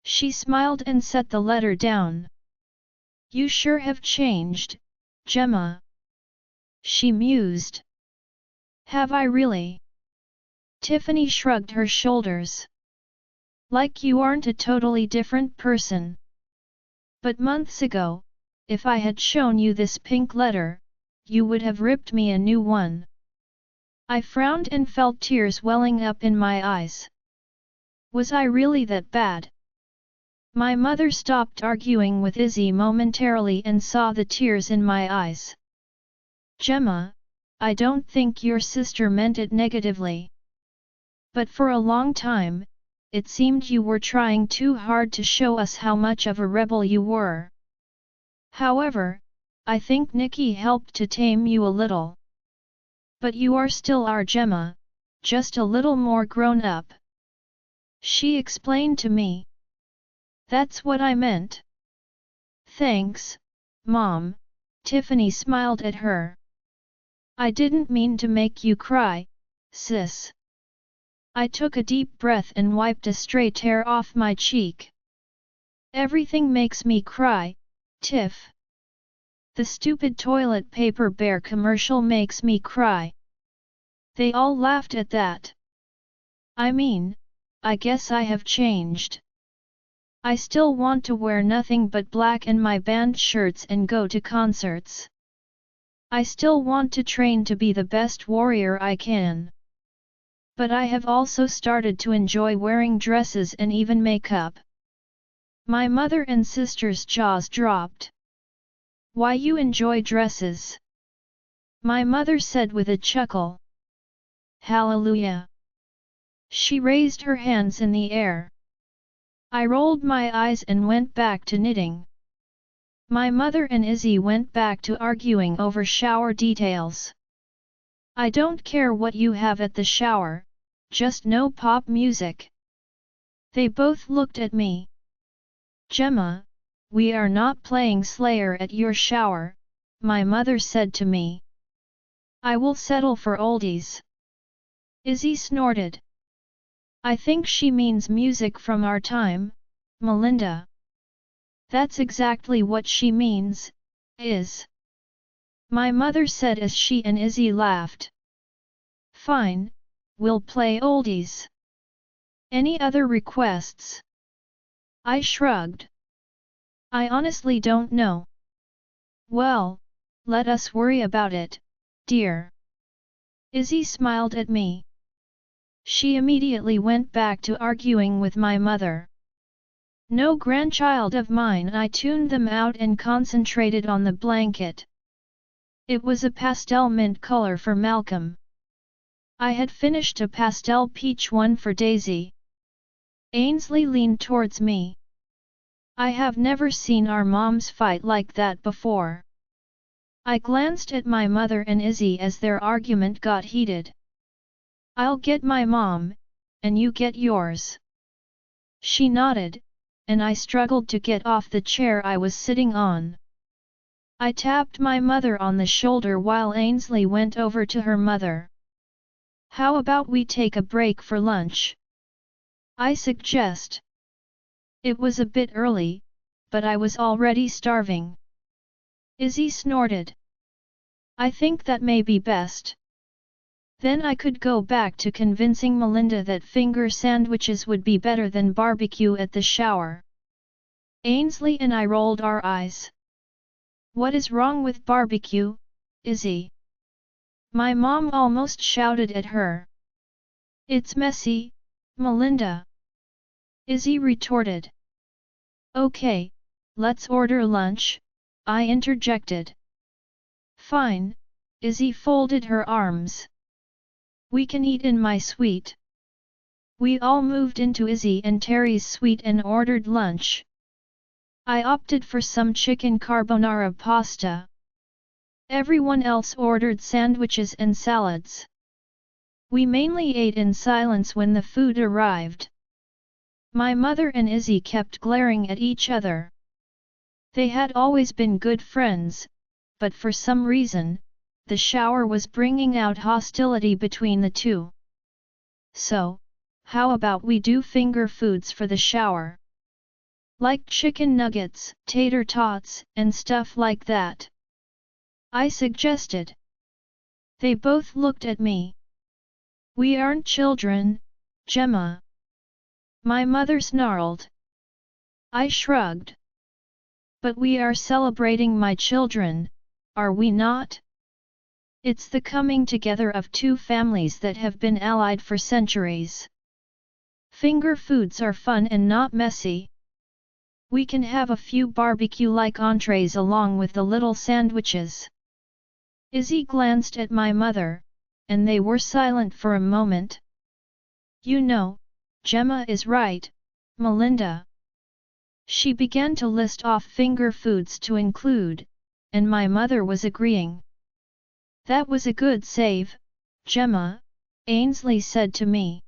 She smiled and set the letter down. You sure have changed, Gemma. She mused. Have I really? Tiffany shrugged her shoulders. Like you aren't a totally different person. But months ago, if I had shown you this pink letter, you would have ripped me a new one. I frowned and felt tears welling up in my eyes. Was I really that bad? My mother stopped arguing with Izzy momentarily and saw the tears in my eyes. Gemma, I don't think your sister meant it negatively. But for a long time, it seemed you were trying too hard to show us how much of a rebel you were. However, I think Nikki helped to tame you a little. But you are still our Gemma, just a little more grown up. She explained to me. That's what I meant. Thanks, Mom, Tiffany smiled at her. I didn't mean to make you cry, sis. I took a deep breath and wiped a stray tear off my cheek. Everything makes me cry, Tiff. The stupid toilet paper bear commercial makes me cry. They all laughed at that. I mean, I guess I have changed. I still want to wear nothing but black and my band shirts and go to concerts. I still want to train to be the best warrior I can. But I have also started to enjoy wearing dresses and even makeup. My mother and sister's jaws dropped. Why you enjoy dresses? My mother said with a chuckle. Hallelujah! She raised her hands in the air. I rolled my eyes and went back to knitting. My mother and Izzy went back to arguing over shower details. I don't care what you have at the shower, just no pop music. They both looked at me. Gemma, we are not playing Slayer at your shower, my mother said to me. I will settle for oldies. Izzy snorted. I think she means music from our time, Melinda. That's exactly what she means, my mother said as she and Izzy laughed. Fine, we'll play oldies. Any other requests? I shrugged. I honestly don't know. Well, let us worry about it, dear. Izzy smiled at me. She immediately went back to arguing with my mother. No grandchild of mine. I tuned them out and concentrated on the blanket. It was a pastel mint color for Malcolm. I had finished a pastel peach one for Daisy. Ainsley leaned towards me. I have never seen our moms fight like that before. I glanced at my mother and Izzy as their argument got heated. I'll get my mom, and you get yours. She nodded, and I struggled to get off the chair I was sitting on. I tapped my mother on the shoulder while Ainsley went over to her mother. How about we take a break for lunch? I suggest. It was a bit early, but I was already starving. Izzy snorted. I think that may be best. Then I could go back to convincing Melinda that finger sandwiches would be better than barbecue at the shower. Ainsley and I rolled our eyes. What is wrong with barbecue, Izzy? My mom almost shouted at her. It's messy, Melinda. Izzy retorted. Okay, let's order lunch, I interjected. Fine, Izzy folded her arms. We can eat in my suite. We all moved into Izzy and Terry's suite and ordered lunch. I opted for some chicken carbonara pasta. Everyone else ordered sandwiches and salads. We mainly ate in silence when the food arrived. My mother and Izzy kept glaring at each other. They had always been good friends, but for some reason, the shower was bringing out hostility between the two. So, how about we do finger foods for the shower? Like chicken nuggets, tater tots, and stuff like that. I suggested. They both looked at me. We aren't children, Gemma. My mother snarled. I shrugged. But we are celebrating my children, are we not? It's the coming together of two families that have been allied for centuries. Finger foods are fun and not messy. We can have a few barbecue-like entrees along with the little sandwiches. Izzy glanced at my mother, and they were silent for a moment. You know, Gemma is right, Melinda. She began to list off finger foods to include, and my mother was agreeing. That was a good save, Gemma, Ainsley said to me.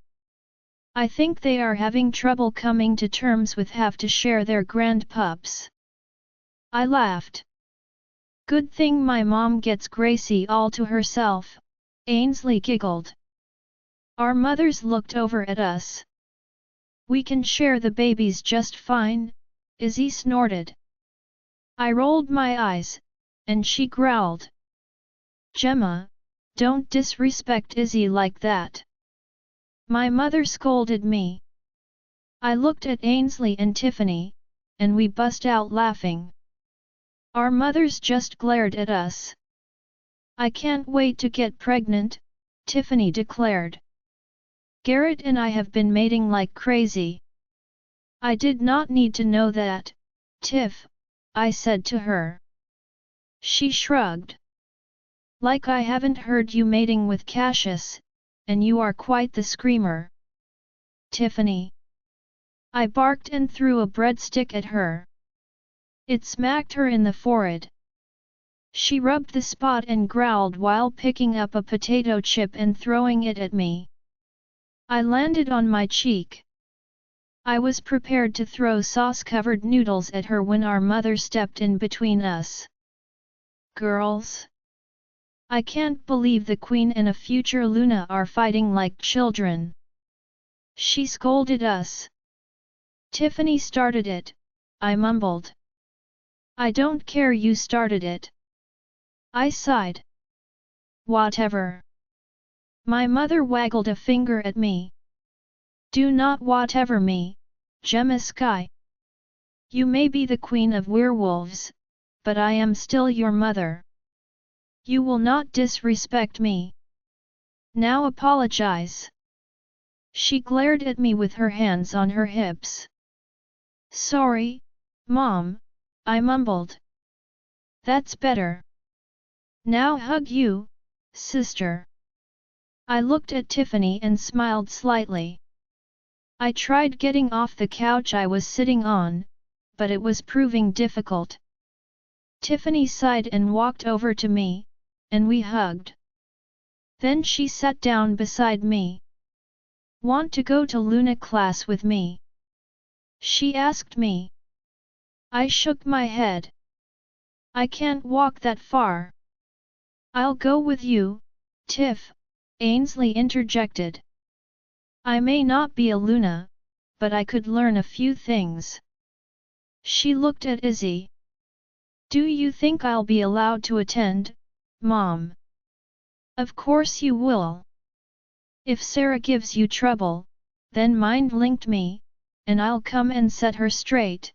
I think they are having trouble coming to terms with have to share their grandpups. I laughed. Good thing my mom gets Gracie all to herself, Ainsley giggled. Our mothers looked over at us. We can share the babies just fine, Izzy snorted. I rolled my eyes, and she growled. Gemma, don't disrespect Izzy like that. My mother scolded me. I looked at Ainsley and Tiffany, and we bust out laughing. Our mothers just glared at us. I can't wait to get pregnant, Tiffany declared. Garrett and I have been mating like crazy. I did not need to know that, Tiff, I said to her. She shrugged. Like I haven't heard you mating with Cassius, and you are quite the screamer. Tiffany. I barked and threw a breadstick at her. It smacked her in the forehead. She rubbed the spot and growled while picking up a potato chip and throwing it at me. I landed on my cheek. I was prepared to throw sauce-covered noodles at her when our mother stepped in between us. Girls? I can't believe the Queen and a future Luna are fighting like children. She scolded us. Tiffany started it, I mumbled. I don't care, you started it. I sighed. Whatever. My mother waggled a finger at me. Do not whatever me, Gemma Sky. You may be the queen of werewolves, but I am still your mother. You will not disrespect me. Now apologize. She glared at me with her hands on her hips. Sorry, Mom, I mumbled. That's better. Now hug you, sister. I looked at Tiffany and smiled slightly. I tried getting off the couch I was sitting on, but it was proving difficult. Tiffany sighed and walked over to me, and we hugged. Then she sat down beside me. Want to go to Luna class with me? She asked me. I shook my head. I can't walk that far. I'll go with you, Tiff, Ainsley interjected. I may not be a Luna, but I could learn a few things. She looked at Izzy. Do you think I'll be allowed to attend, Mom? Of course you will. If Sarah gives you trouble, then mind-linked me, and I'll come and set her straight.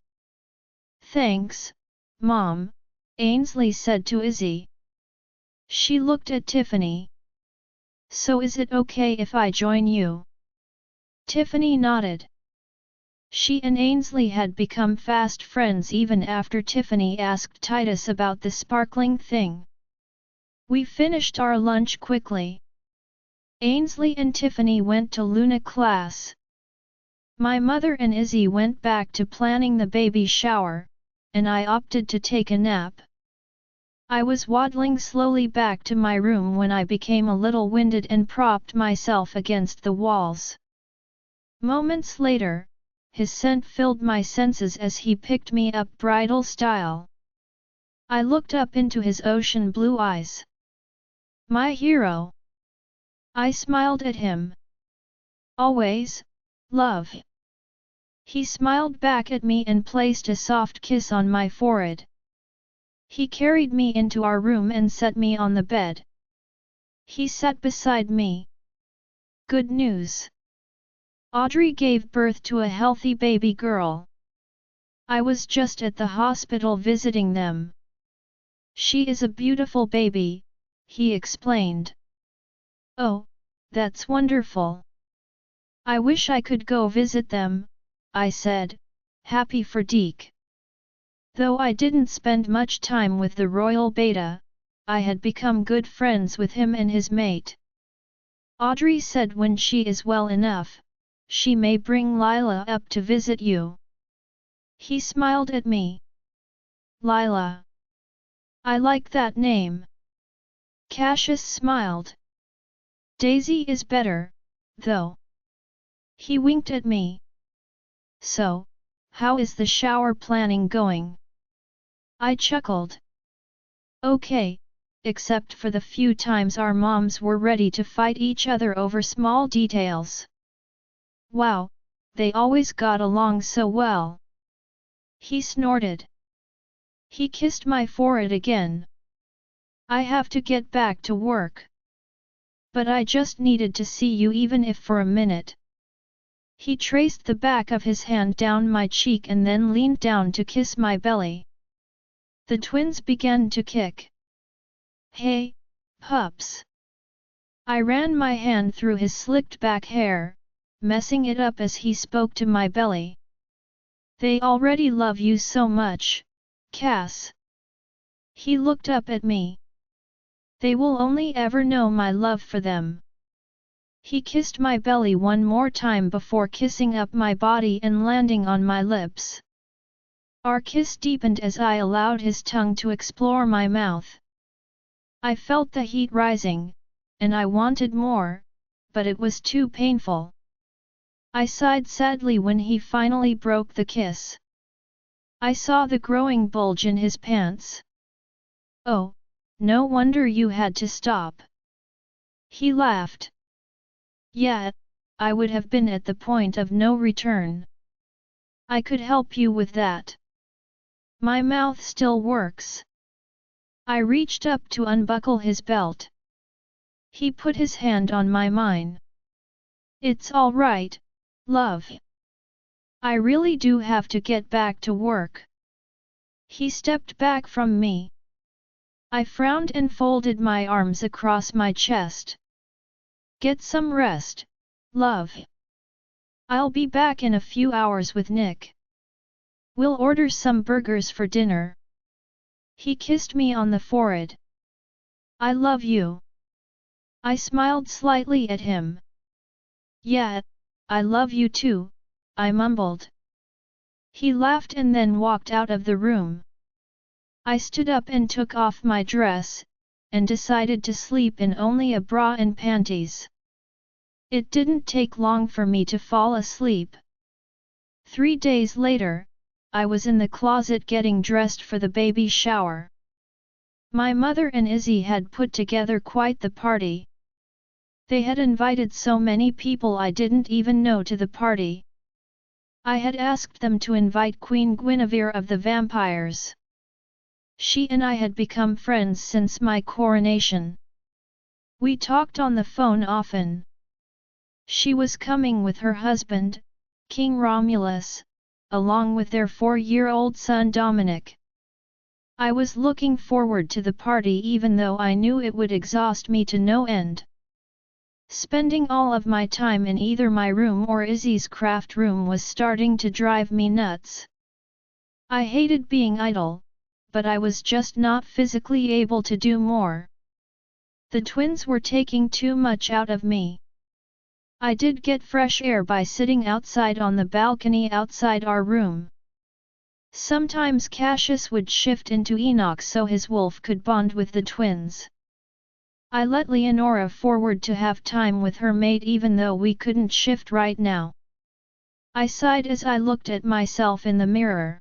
Thanks, Mom, Ainsley said to Izzy. She looked at Tiffany. So is it okay if I join you? Tiffany nodded. She and Ainsley had become fast friends even after Tiffany asked Titus about the sparkling thing. We finished our lunch quickly. Ainsley and Tiffany went to Luna class. My mother and Izzy went back to planning the baby shower, and I opted to take a nap. I was waddling slowly back to my room when I became a little winded and propped myself against the walls. Moments later, his scent filled my senses as he picked me up bridal style. I looked up into his ocean blue eyes. My hero. I smiled at him. Always, love. He smiled back at me and placed a soft kiss on my forehead. He carried me into our room and set me on the bed. He sat beside me. Good news. Audrey gave birth to a healthy baby girl. I was just at the hospital visiting them. She is a beautiful baby, he explained. Oh, that's wonderful. I wish I could go visit them, I said, happy for Deke. Though I didn't spend much time with the royal beta, I had become good friends with him and his mate. Audrey said when she is well enough, she may bring Lila up to visit you. He smiled at me. Lila. I like that name. Cassius smiled. Daisy is better, though. He winked at me. So, how is the shower planning going? I chuckled. Okay, except for the few times our moms were ready to fight each other over small details. Wow, they always got along so well. He snorted. He kissed my forehead again. I have to get back to work. But I just needed to see you even if for a minute. He traced the back of his hand down my cheek and then leaned down to kiss my belly. The twins began to kick. Hey, pups! I ran my hand through his slicked back hair, messing it up as he spoke to my belly. They already love you so much, Cass. He looked up at me. They will only ever know my love for them. He kissed my belly one more time before kissing up my body and landing on my lips. Our kiss deepened as I allowed his tongue to explore my mouth. I felt the heat rising, and I wanted more, but it was too painful. I sighed sadly when he finally broke the kiss. I saw the growing bulge in his pants. Oh, no wonder you had to stop. He laughed. Yeah, I would have been at the point of no return. I could help you with that. My mouth still works. I reached up to unbuckle his belt. He put his hand on mine. It's all right, love. I really do have to get back to work. He stepped back from me. I frowned and folded my arms across my chest. Get some rest, love. I'll be back in a few hours with Nick. We'll order some burgers for dinner. He kissed me on the forehead. I love you. I smiled slightly at him. Yeah, I love you too, I mumbled. He laughed and then walked out of the room. I stood up and took off my dress, and decided to sleep in only a bra and panties. It didn't take long for me to fall asleep. 3 days later, I was in the closet getting dressed for the baby shower. My mother and Izzy had put together quite the party. They had invited so many people I didn't even know to the party. I had asked them to invite Queen Guinevere of the vampires. She and I had become friends since my coronation. We talked on the phone often. She was coming with her husband, King Romulus, along with their 4-year-old son Dominic. I was looking forward to the party even though I knew it would exhaust me to no end. Spending all of my time in either my room or Izzy's craft room was starting to drive me nuts. I hated being idle, but I was just not physically able to do more. The twins were taking too much out of me. I did get fresh air by sitting outside on the balcony outside our room. Sometimes Cassius would shift into Enoch so his wolf could bond with the twins. I let Leonora forward to have time with her mate even though we couldn't shift right now. I sighed as I looked at myself in the mirror.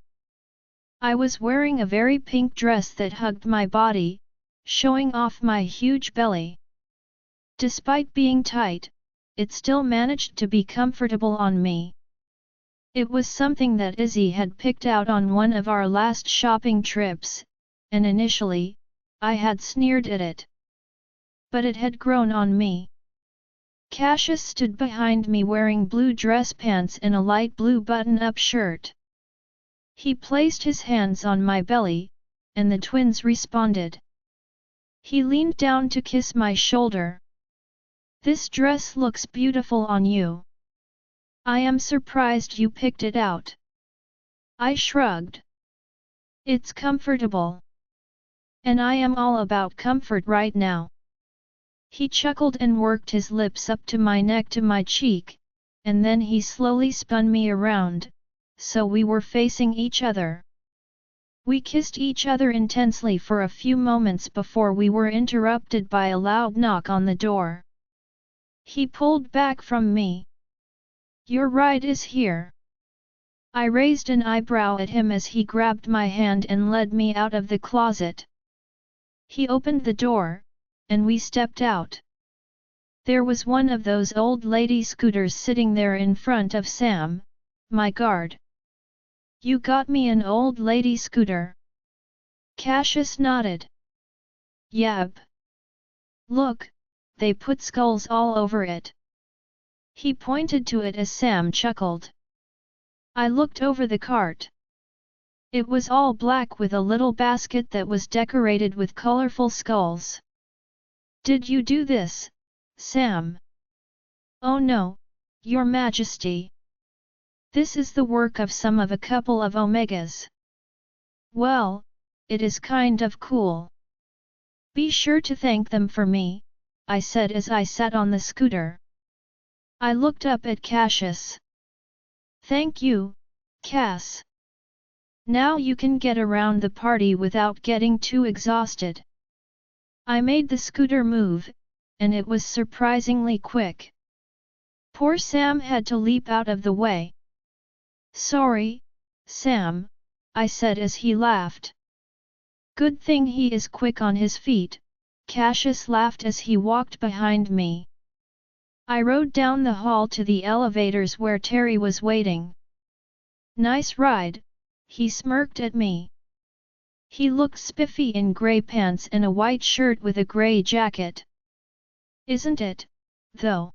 I was wearing a very pink dress that hugged my body, showing off my huge belly. Despite being tight, it still managed to be comfortable on me. It was something that Izzy had picked out on one of our last shopping trips, and initially, I had sneered at it. But it had grown on me. Cassius stood behind me wearing blue dress pants and a light blue button-up shirt. He placed his hands on my belly, and the twins responded. He leaned down to kiss my shoulder. This dress looks beautiful on you. I am surprised you picked it out. I shrugged. It's comfortable. And I am all about comfort right now. He chuckled and worked his lips up to my neck to my cheek, and then he slowly spun me around, so we were facing each other. We kissed each other intensely for a few moments before we were interrupted by a loud knock on the door. He pulled back from me. Your ride is here. I raised an eyebrow at him as he grabbed my hand and led me out of the closet. He opened the door, and we stepped out. There was one of those old lady scooters sitting there in front of Sam, my guard. You got me an old lady scooter? Cassius nodded. Yep. Look, they put skulls all over it. He pointed to it as Sam chuckled. I looked over the cart. It was all black with a little basket that was decorated with colorful skulls. Did you do this, Sam? Oh no, Your Majesty. This is the work of some of a couple of Omegas. Well, it is kind of cool. Be sure to thank them for me, I said as I sat on the scooter. I looked up at Cassius. Thank you, Cass. Now you can get around the party without getting too exhausted. I made the scooter move, and it was surprisingly quick. Poor Sam had to leap out of the way. Sorry, Sam, I said as he laughed. Good thing he is quick on his feet, Cassius laughed as he walked behind me. I rode down the hall to the elevators where Terry was waiting. Nice ride, he smirked at me. He looked spiffy in grey pants and a white shirt with a grey jacket. Isn't it, though?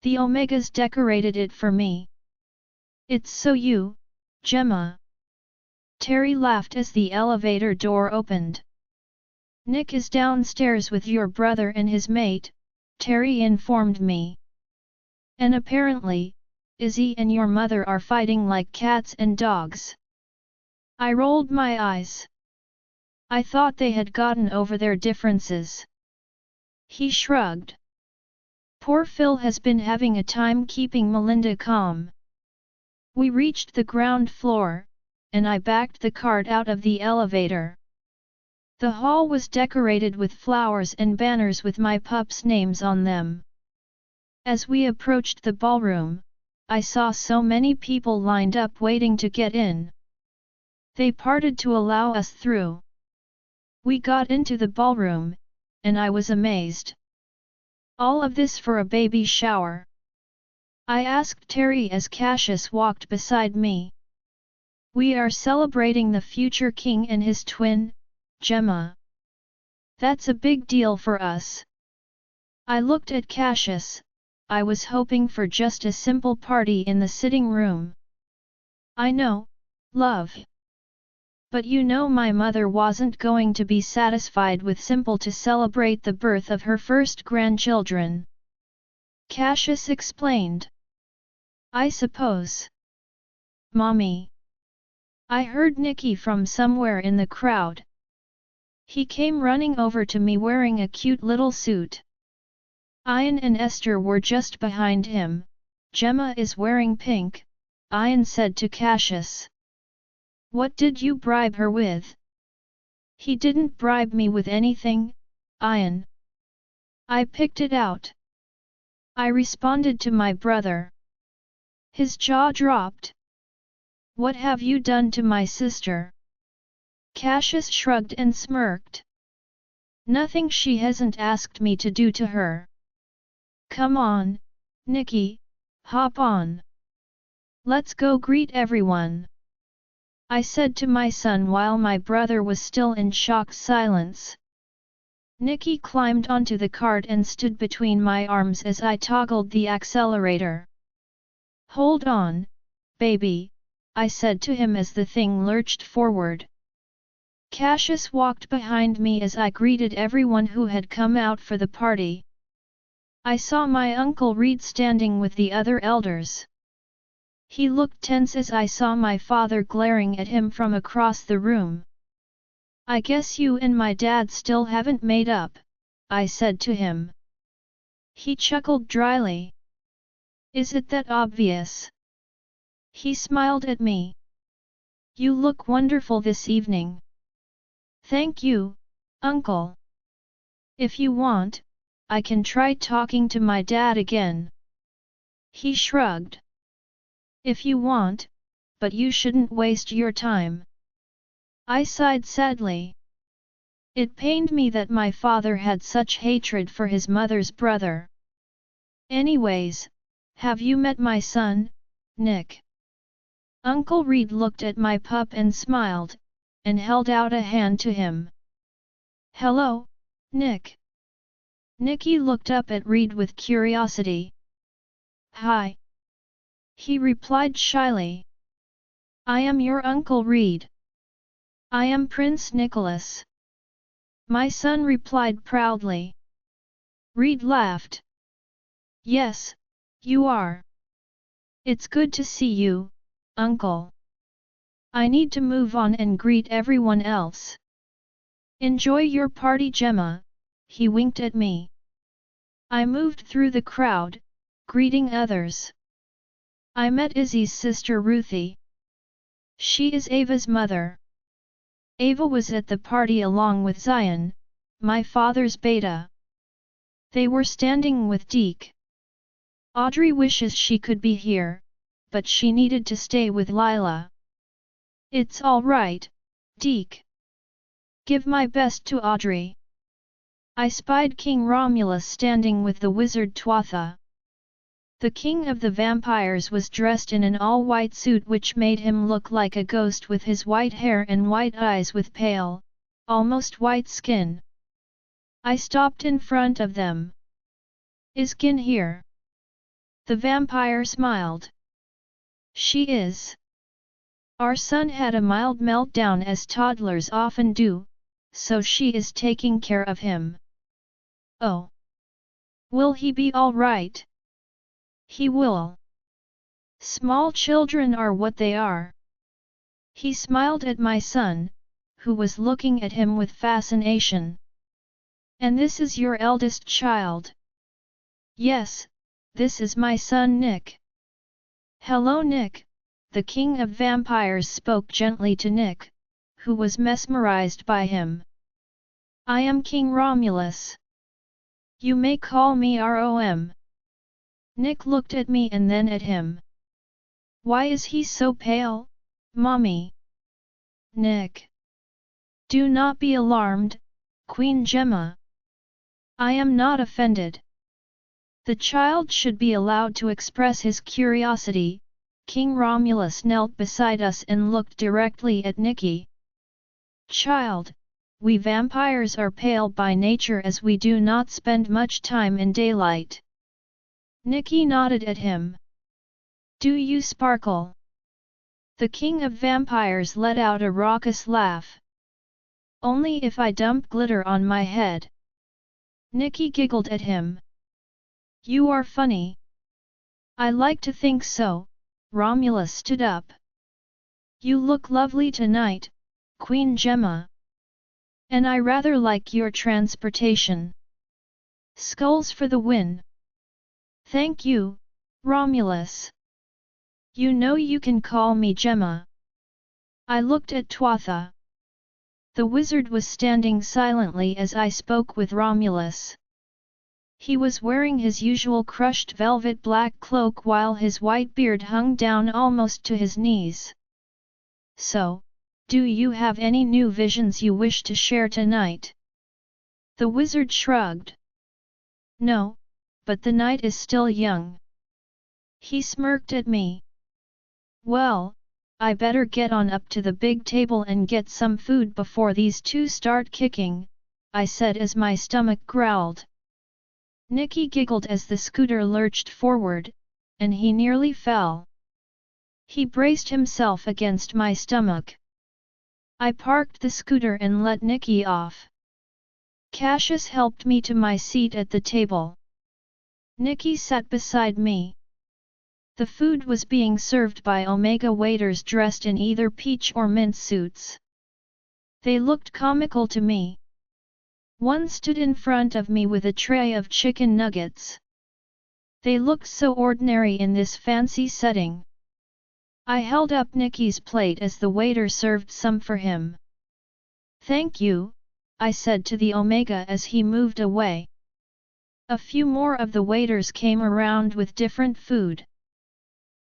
The Omegas decorated it for me. It's so you, Gemma. Terry laughed as the elevator door opened. Nick is downstairs with your brother and his mate, Terry informed me. And apparently, Izzy and your mother are fighting like cats and dogs. I rolled my eyes. I thought they had gotten over their differences. He shrugged. Poor Phil has been having a time keeping Melinda calm. We reached the ground floor, and I backed the cart out of the elevator. The hall was decorated with flowers and banners with my pups' names on them. As we approached the ballroom, I saw so many people lined up waiting to get in. They parted to allow us through. We got into the ballroom, and I was amazed. All of this for a baby shower? I asked Terry as Cassius walked beside me. We are celebrating the future king and his twin, Gemma. That's a big deal for us. I looked at Cassius. I was hoping for just a simple party in the sitting room. I know, love. But you know my mother wasn't going to be satisfied with simple to celebrate the birth of her first grandchildren. Cassius explained. I suppose. Mommy. I heard Nicky from somewhere in the crowd. He came running over to me wearing a cute little suit. Ian and Esther were just behind him. Gemma is wearing pink, Ian said to Cassius. What did you bribe her with? He didn't bribe me with anything, Ian. I picked it out. I responded to my brother. His jaw dropped. What have you done to my sister? Cassius shrugged and smirked. Nothing she hasn't asked me to do to her. Come on, Nicky, hop on. Let's go greet everyone. I said to my son while my brother was still in shocked silence. Nicky climbed onto the cart and stood between my arms as I toggled the accelerator. Hold on, baby, I said to him as the thing lurched forward. Cassius walked behind me as I greeted everyone who had come out for the party. I saw my Uncle Reed standing with the other elders. He looked tense as I saw my father glaring at him from across the room. I guess you and my dad still haven't made up, I said to him. He chuckled dryly. Is it that obvious? He smiled at me. You look wonderful this evening. Thank you, Uncle. If you want, I can try talking to my dad again. He shrugged. If you want, but you shouldn't waste your time. I sighed sadly. It pained me that my father had such hatred for his mother's brother. Anyways, have you met my son, Nick? Uncle Reed looked at my pup and smiled, and held out a hand to him. Hello, Nick. Nicky looked up at Reed with curiosity. Hi. He replied shyly. I am your Uncle Reed. I am Prince Nicholas. My son replied proudly. Reed laughed. Yes, you are. It's good to see you, Uncle. I need to move on and greet everyone else. Enjoy your party, Gemma, he winked at me. I moved through the crowd, greeting others. I met Izzy's sister Ruthie. She is Ava's mother. Ava was at the party along with Zion, my father's beta. They were standing with Deke. Audrey wishes she could be here, but she needed to stay with Lila. It's all right, Deke. Give my best to Audrey. I spied King Romulus standing with the wizard Tuatha. The king of the vampires was dressed in an all-white suit which made him look like a ghost with his white hair and white eyes with pale, almost white skin. I stopped in front of them. Is Gin here? The vampire smiled. She is. Our son had a mild meltdown as toddlers often do, so she is taking care of him. Oh. Will he be all right? He will. Small children are what they are. He smiled at my son, who was looking at him with fascination. And this is your eldest child? Yes, this is my son Nick. Hello Nick, the king of vampires spoke gently to Nick, who was mesmerized by him. I am King Romulus. You may call me Rom. Nick looked at me and then at him. Why is he so pale, Mommy? Nick. Do not be alarmed, Queen Gemma. I am not offended. The child should be allowed to express his curiosity. King Romulus knelt beside us and looked directly at Nicky. Child, we vampires are pale by nature as we do not spend much time in daylight. Nicky nodded at him. Do you sparkle? The king of vampires let out a raucous laugh. Only if I dump glitter on my head. Nicky giggled at him. You are funny. I like to think so. Romulus stood up. You look lovely tonight, Queen Gemma. And I rather like your transportation. Skulls for the win. Thank you, Romulus. You know you can call me Gemma. I looked at Tuatha. The wizard was standing silently as I spoke with Romulus. He was wearing his usual crushed velvet black cloak while his white beard hung down almost to his knees. So, do you have any new visions you wish to share tonight? The wizard shrugged. No, but the night is still young. He smirked at me. Well, I better get on up to the big table and get some food before these two start kicking, I said as my stomach growled. Nicky giggled as the scooter lurched forward, and he nearly fell. He braced himself against my stomach. I parked the scooter and let Nicky off. Cassius helped me to my seat at the table. Nicky sat beside me. The food was being served by Omega waiters dressed in either peach or mint suits. They looked comical to me. One stood in front of me with a tray of chicken nuggets. They looked so ordinary in this fancy setting. I held up Nicky's plate as the waiter served some for him. Thank you, I said to the Omega as he moved away. A few more of the waiters came around with different food.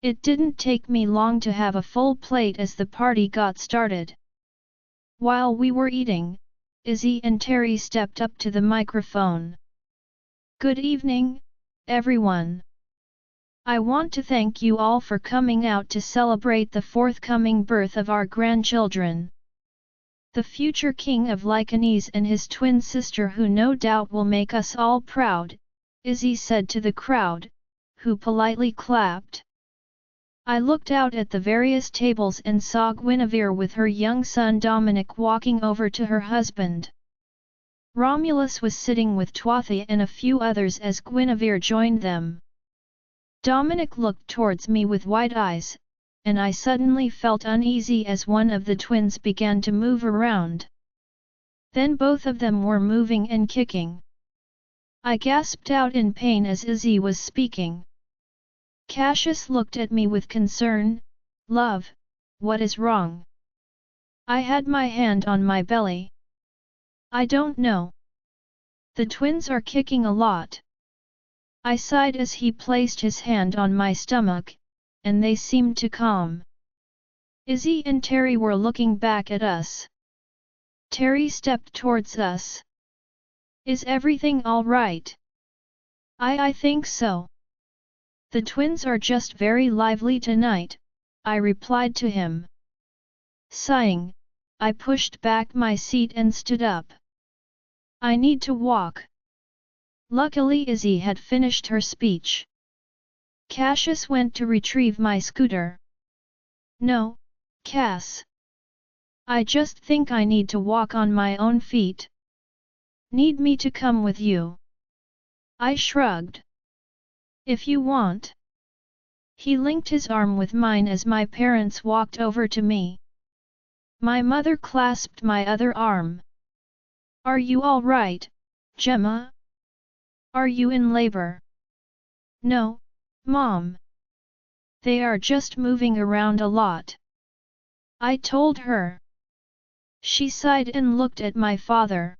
It didn't take me long to have a full plate as the party got started. While we were eating, Izzy and Terry stepped up to the microphone. Good evening, everyone. I want to thank you all for coming out to celebrate the forthcoming birth of our grandchildren. The future king of Lycanes and his twin sister who no doubt will make us all proud, Izzy said to the crowd, who politely clapped. I looked out at the various tables and saw Guinevere with her young son Dominic walking over to her husband. Romulus was sitting with Tuatha and a few others as Guinevere joined them. Dominic looked towards me with wide eyes, and I suddenly felt uneasy as one of the twins began to move around. Then both of them were moving and kicking. I gasped out in pain as Izzy was speaking. Cassius looked at me with concern. "Love, what is wrong?" I had my hand on my belly. "I don't know. The twins are kicking a lot." I sighed as he placed his hand on my stomach, and they seemed to calm. Izzy and Terry were looking back at us. Terry stepped towards us. "Is everything all right?" I think so. "The twins are just very lively tonight," I replied to him. Sighing, I pushed back my seat and stood up. "I need to walk." Luckily Izzy had finished her speech. Cassius went to retrieve my scooter. "No, Cass. I just think I need to walk on my own feet." "Need me to come with you?" I shrugged. "If you want." He linked his arm with mine as my parents walked over to me. My mother clasped my other arm. "Are you all right, Gemma? Are you in labor?" "No, Mom. They are just moving around a lot," I told her. She sighed and looked at my father.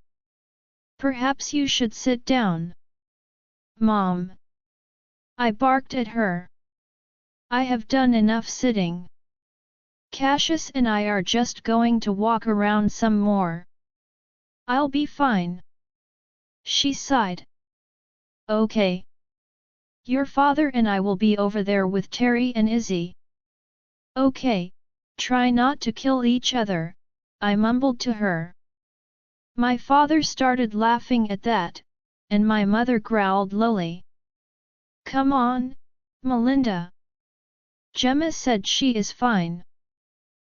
"Perhaps you should sit down." "Mom!" I barked at her. "I have done enough sitting. Cassius and I are just going to walk around some more. I'll be fine." She sighed. "Okay. Your father and I will be over there with Terry and Izzy." "Okay, try not to kill each other," I mumbled to her. My father started laughing at that, and my mother growled lowly. "Come on, Melinda." Gemma said she is fine.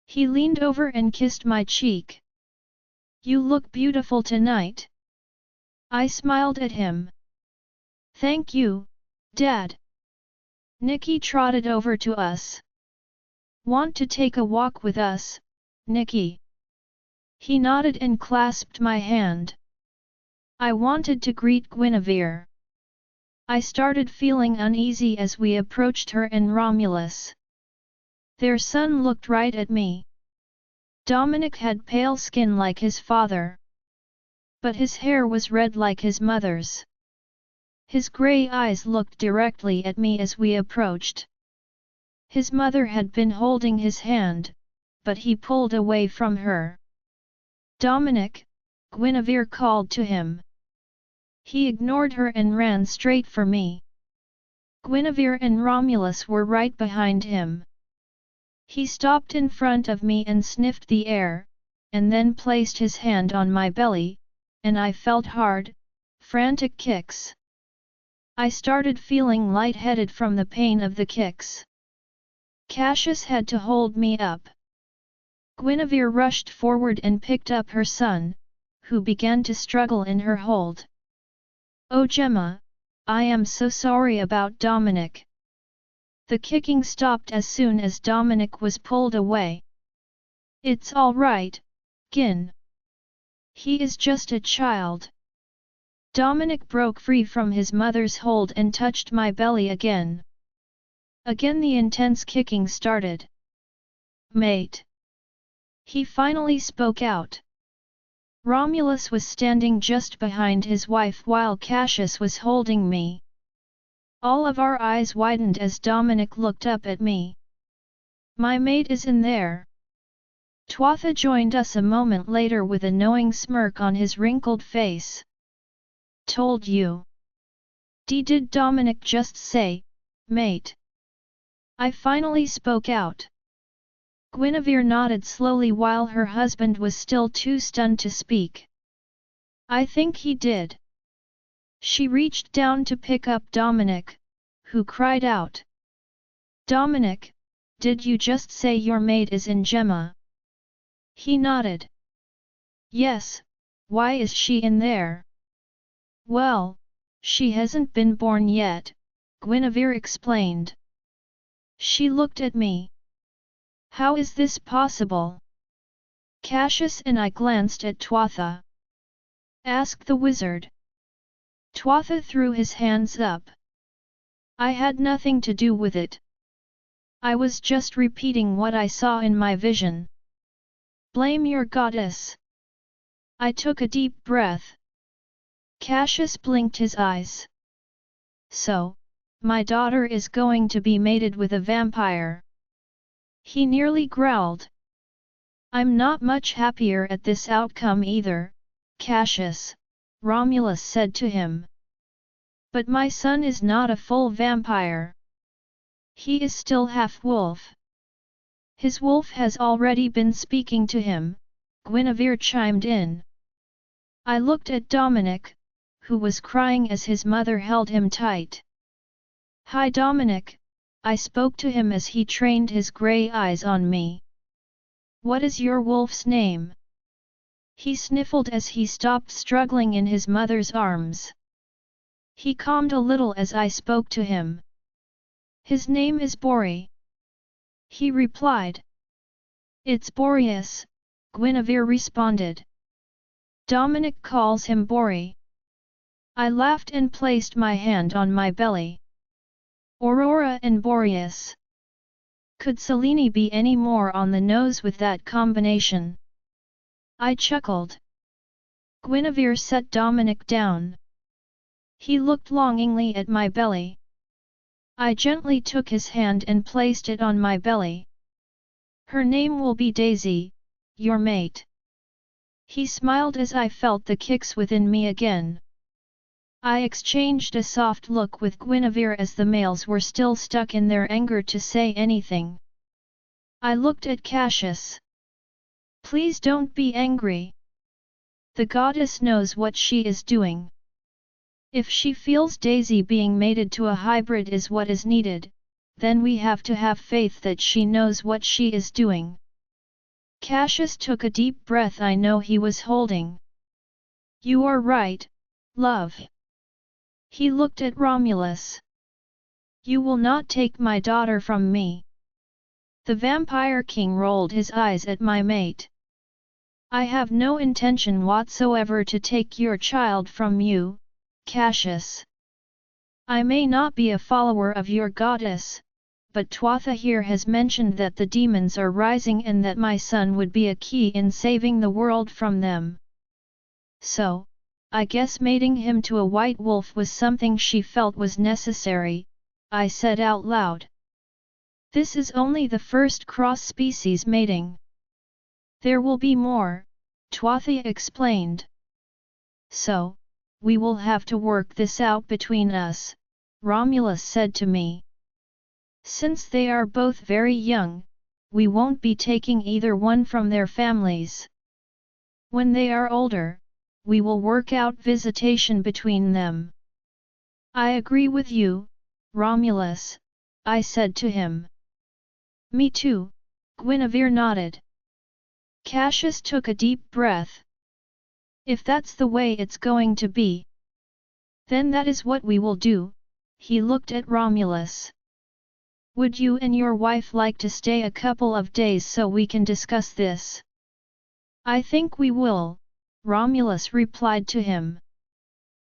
He leaned over and kissed my cheek. "You look beautiful tonight." I smiled at him. "Thank you, Dad." Nikki trotted over to us. "Want to take a walk with us, Nikki?" He nodded and clasped my hand. I wanted to greet Guinevere. I started feeling uneasy as we approached her and Romulus. Their son looked right at me. Dominic had pale skin like his father, but his hair was red like his mother's. His grey eyes looked directly at me as we approached. His mother had been holding his hand, but he pulled away from her. "Dominic," Guinevere called to him. He ignored her and ran straight for me. Guinevere and Romulus were right behind him. He stopped in front of me and sniffed the air, and then placed his hand on my belly, and I felt hard, frantic kicks. I started feeling lightheaded from the pain of the kicks. Cassius had to hold me up. Guinevere rushed forward and picked up her son, who began to struggle in her hold. "Oh Gemma, I am so sorry about Dominic." The kicking stopped as soon as Dominic was pulled away. "It's all right, Gin. He is just a child." Dominic broke free from his mother's hold and touched my belly again. Again the intense kicking started. "Mate." He finally spoke out. Romulus was standing just behind his wife while Cassius was holding me. All of our eyes widened as Dominic looked up at me. "My mate is in there." Tuatha joined us a moment later with a knowing smirk on his wrinkled face. "Told you." Did Dominic just say, "Mate"? I finally spoke out. Guinevere nodded slowly while her husband was still too stunned to speak. I think he did. She reached down to pick up Dominic, who cried out. Dominic, did you just say your maid is in Gemma? He nodded. Yes, why is she in there? Well, she hasn't been born yet, Guinevere explained. She looked at me. How is this possible? Cassius and I glanced at Tuatha. Asked the wizard. Tuatha threw his hands up. I had nothing to do with it. I was just repeating what I saw in my vision. Blame your goddess. I took a deep breath. Cassius blinked his eyes. So, my daughter is going to be mated with a vampire. He nearly growled. I'm not much happier at this outcome either, Cassius, Romulus said to him. But my son is not a full vampire. He is still half-wolf. His wolf has already been speaking to him, Guinevere chimed in. I looked at Dominic, who was crying as his mother held him tight. Hi Dominic, I spoke to him as he trained his grey eyes on me. What is your wolf's name? He sniffled as he stopped struggling in his mother's arms. He calmed a little as I spoke to him. His name is Bori. He replied. It's Boreas, Guinevere responded. Dominic calls him Bori. I laughed and placed my hand on my belly. Aurora and Boreas. Could Selene be any more on the nose with that combination? I chuckled. Guinevere set Dominic down. He looked longingly at my belly. I gently took his hand and placed it on my belly. Her name will be Daisy, your mate. He smiled as I felt the kicks within me again. I exchanged a soft look with Guinevere as the males were still stuck in their anger to say anything. I looked at Cassius. Please don't be angry. The goddess knows what she is doing. If she feels Daisy being mated to a hybrid is what is needed, then we have to have faith that she knows what she is doing. Cassius took a deep breath I know he was holding. You are right, love. He looked at Romulus. You will not take my daughter from me. The Vampire King rolled his eyes at my mate. I have no intention whatsoever to take your child from you, Cassius. I may not be a follower of your goddess, but Tuatha here has mentioned that the demons are rising and that my son would be a key in saving the world from them. So, I guess mating him to a white wolf was something she felt was necessary, I said out loud. This is only the first cross-species mating. There will be more, Tuatha explained. So, we will have to work this out between us, Romulus said to me. Since they are both very young, we won't be taking either one from their families. When they are older, we will work out visitation between them. I agree with you, Romulus, I said to him. Me too, Guinevere nodded. Cassius took a deep breath. If that's the way it's going to be, then that is what we will do, he looked at Romulus. Would you and your wife like to stay a couple of days so we can discuss this? I think we will, Romulus replied to him.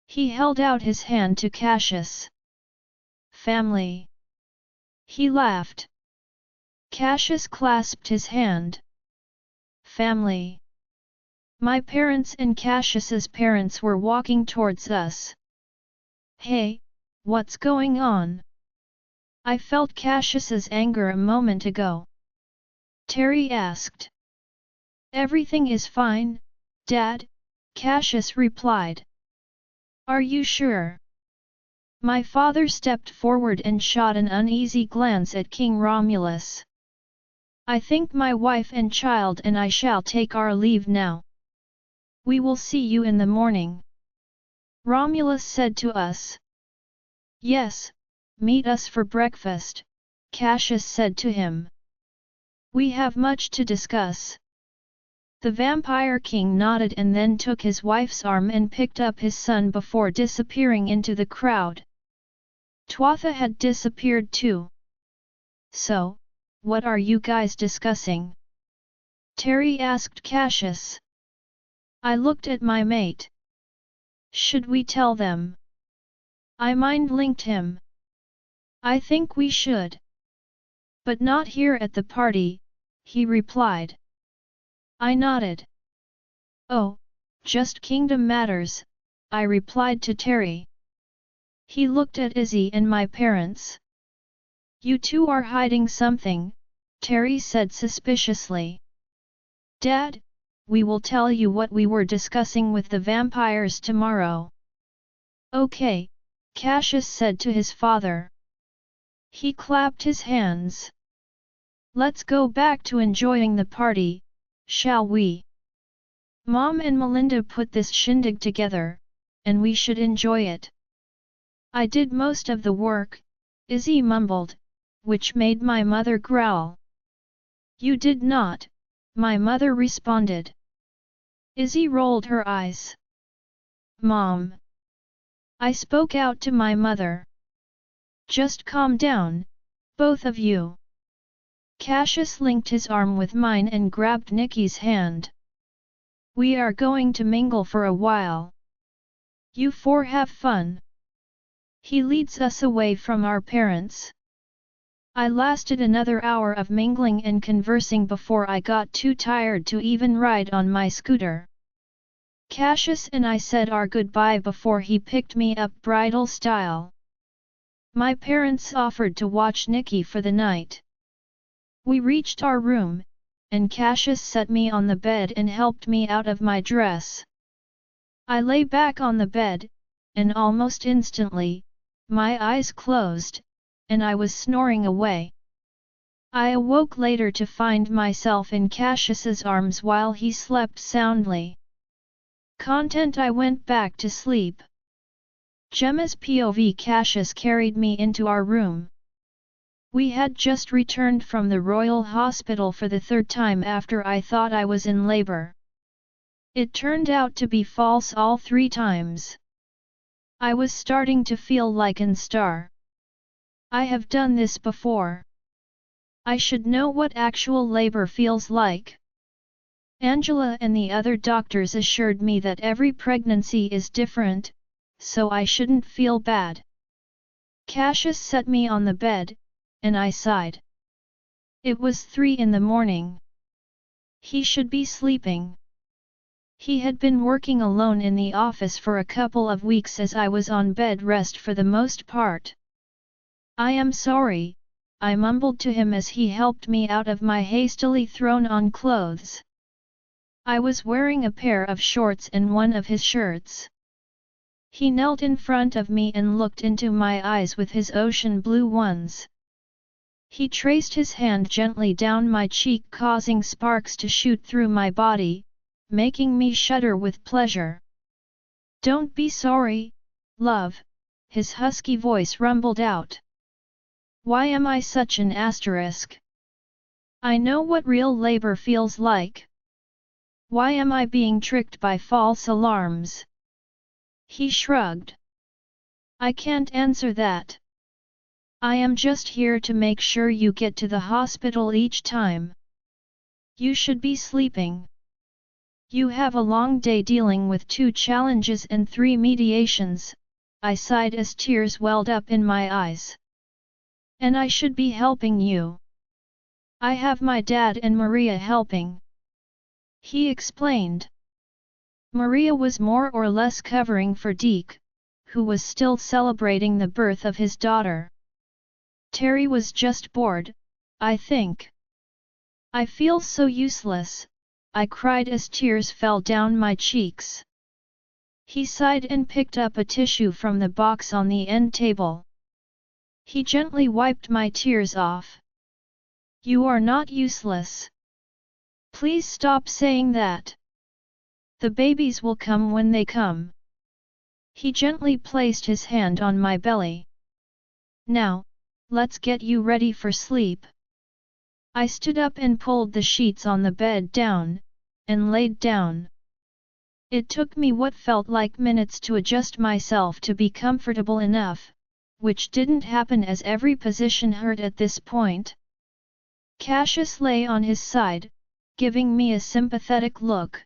He held out his hand to Cassius. Family. He laughed. Cassius clasped his hand. Family. My parents and Cassius's parents were walking towards us. Hey, what's going on? I felt Cassius's anger a moment ago. Terry asked. Everything is fine, Dad, Cassius replied. Are you sure? My father stepped forward and shot an uneasy glance at King Romulus. I think my wife and child and I shall take our leave now. We will see you in the morning, Romulus said to us. Yes, meet us for breakfast, Cassius said to him. We have much to discuss. The Vampire King nodded and then took his wife's arm and picked up his son before disappearing into the crowd. Tuatha had disappeared too. So, what are you guys discussing? Terry asked Cassius. I looked at my mate. Should we tell them? I mind-linked him. I think we should. But not here at the party, he replied. I nodded. Oh, just kingdom matters, I replied to Terry. He looked at Izzy and my parents. You two are hiding something, Terry said suspiciously. Dad, we will tell you what we were discussing with the vampires tomorrow. Okay, Cassius said to his father. He clapped his hands. Let's go back to enjoying the party, shall we? Mom and Melinda put this shindig together, and we should enjoy it. I did most of the work, Izzy mumbled, which made my mother growl. You did not, my mother responded. Izzy rolled her eyes. Mom. I spoke out to my mother. Just calm down, both of you. Cassius linked his arm with mine and grabbed Nikki's hand. We are going to mingle for a while. You four have fun. He leads us away from our parents. I lasted another hour of mingling and conversing before I got too tired to even ride on my scooter. Cassius and I said our goodbye before he picked me up bridal style. My parents offered to watch Nikki for the night. We reached our room, and Cassius set me on the bed and helped me out of my dress. I lay back on the bed, and almost instantly, my eyes closed, and I was snoring away. I awoke later to find myself in Cassius's arms while he slept soundly. Content I went back to sleep. Gemma's POV Cassius carried me into our room. We had just returned from the Royal Hospital for the third time after I thought I was in labor. It turned out to be false all 3 times. I was starting to feel like an star. I have done this before. I should know what actual labor feels like. Angela and the other doctors assured me that every pregnancy is different, so I shouldn't feel bad. Cassius set me on the bed, and I sighed. It was 3 in the morning. He should be sleeping. He had been working alone in the office for a couple of weeks as I was on bed rest for the most part. I am sorry, I mumbled to him as he helped me out of my hastily thrown on clothes. I was wearing a pair of shorts and one of his shirts. He knelt in front of me and looked into my eyes with his ocean blue ones. He traced his hand gently down my cheek, causing sparks to shoot through my body, making me shudder with pleasure. Don't be sorry, love, his husky voice rumbled out. Why am I such an asterisk? I know what real labor feels like. Why am I being tricked by false alarms? He shrugged. I can't answer that. I am just here to make sure you get to the hospital each time. You should be sleeping. You have a long day dealing with 2 challenges and 3 mediations, I sighed as tears welled up in my eyes. And I should be helping you. I have my dad and Maria helping. He explained. Maria was more or less covering for Deke, who was still celebrating the birth of his daughter. Terry was just bored, I think. I feel so useless, I cried as tears fell down my cheeks. He sighed and picked up a tissue from the box on the end table. He gently wiped my tears off. You are not useless. Please stop saying that. The babies will come when they come. He gently placed his hand on my belly. Now, let's get you ready for sleep. I stood up and pulled the sheets on the bed down, and laid down. It took me what felt like minutes to adjust myself to be comfortable enough, which didn't happen as every position hurt at this point. Cassius lay on his side, giving me a sympathetic look.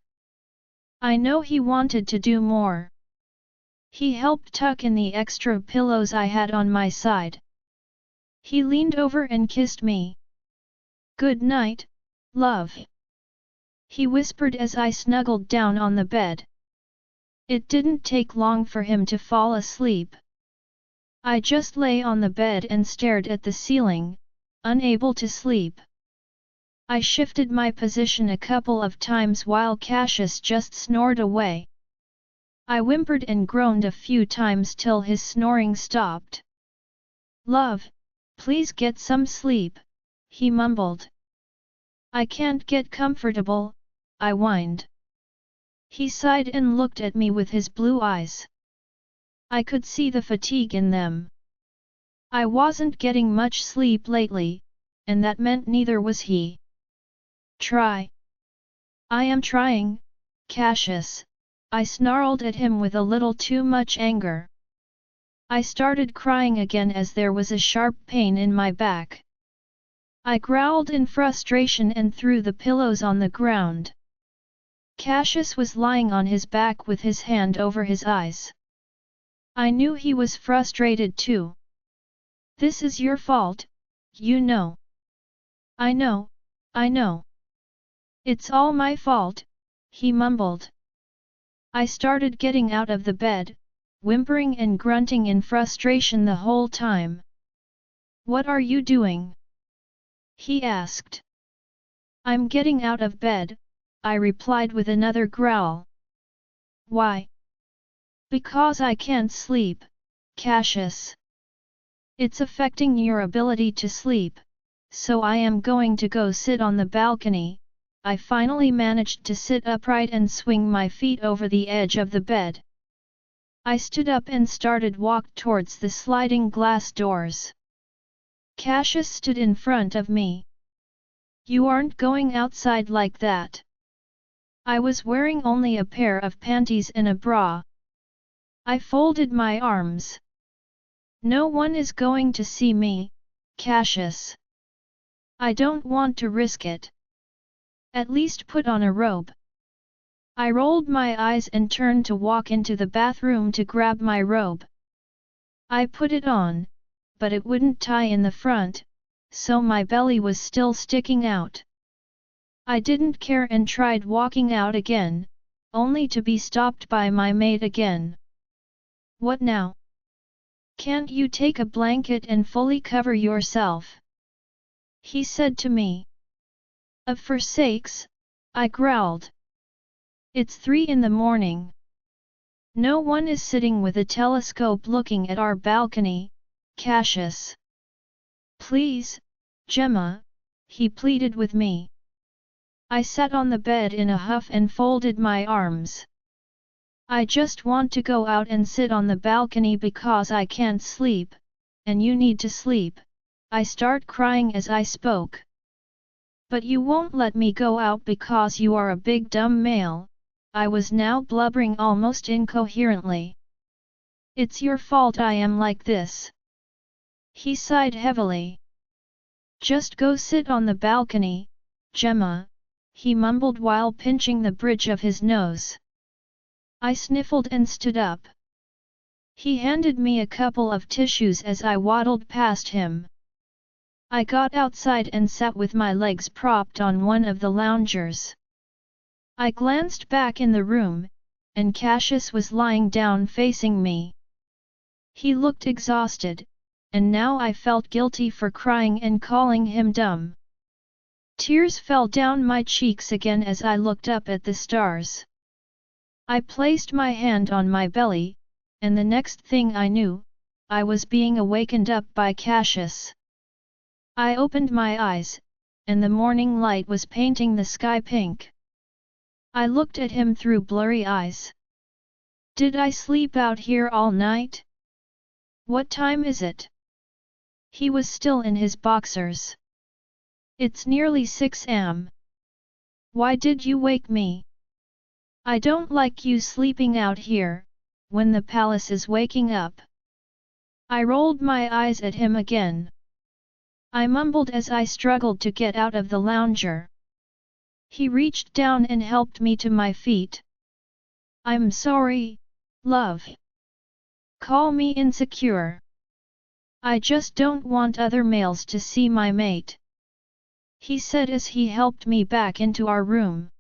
I know he wanted to do more. He helped tuck in the extra pillows I had on my side. He leaned over and kissed me. "Good night, love," he whispered as I snuggled down on the bed. It didn't take long for him to fall asleep. I just lay on the bed and stared at the ceiling, unable to sleep. I shifted my position a couple of times while Cassius just snored away. I whimpered and groaned a few times till his snoring stopped. "Love, please get some sleep," he mumbled. "I can't get comfortable," I whined. He sighed and looked at me with his blue eyes. I could see the fatigue in them. I wasn't getting much sleep lately, and that meant neither was he. "Try." "I am trying, Cassius," I snarled at him with a little too much anger. I started crying again as there was a sharp pain in my back. I growled in frustration and threw the pillows on the ground. Cassius was lying on his back with his hand over his eyes. I knew he was frustrated too. "This is your fault, you know." I know. "It's all my fault," he mumbled. I started getting out of the bed, whimpering and grunting in frustration the whole time. "What are you doing?" he asked. "I'm getting out of bed," I replied with another growl. "Why?" "Because I can't sleep, Cassius. It's affecting your ability to sleep, so I am going to go sit on the balcony." I finally managed to sit upright and swing my feet over the edge of the bed. I stood up and started walk towards the sliding glass doors. Cassius stood in front of me. "You aren't going outside like that." I was wearing only a pair of panties and a bra. I folded my arms. "No one is going to see me, Cassius. I don't want to risk it. At least put on a robe." I rolled my eyes and turned to walk into the bathroom to grab my robe. I put it on, but it wouldn't tie in the front, so my belly was still sticking out. I didn't care and tried walking out again, only to be stopped by my maid again. "What now? Can't you take a blanket and fully cover yourself?" he said to me. For sakes," I growled. "It's 3 in the morning. No one is sitting with a telescope looking at our balcony, Cassius. Please, Gemma," he pleaded with me. I sat on the bed in a huff and folded my arms. "I just want to go out and sit on the balcony because I can't sleep, and you need to sleep," I start crying as I spoke. "But you won't let me go out because you are a big dumb male," I was now blubbering almost incoherently. "It's your fault I am like this." He sighed heavily. "Just go sit on the balcony, Gemma," he mumbled while pinching the bridge of his nose. I sniffled and stood up. He handed me a couple of tissues as I waddled past him. I got outside and sat with my legs propped on one of the loungers. I glanced back in the room, and Cassius was lying down facing me. He looked exhausted, and now I felt guilty for crying and calling him dumb. Tears fell down my cheeks again as I looked up at the stars. I placed my hand on my belly, and the next thing I knew, I was being awakened up by Cassius. I opened my eyes, and the morning light was painting the sky pink. I looked at him through blurry eyes. Did I sleep out here all night? What time is it? He was still in his boxers. It's nearly 6 am. Why did you wake me? I don't like you sleeping out here, when the palace is waking up. I rolled my eyes at him again. I mumbled as I struggled to get out of the lounger. He reached down and helped me to my feet. I'm sorry, love. Call me insecure. I just don't want other males to see my mate, he said as he helped me back into our room.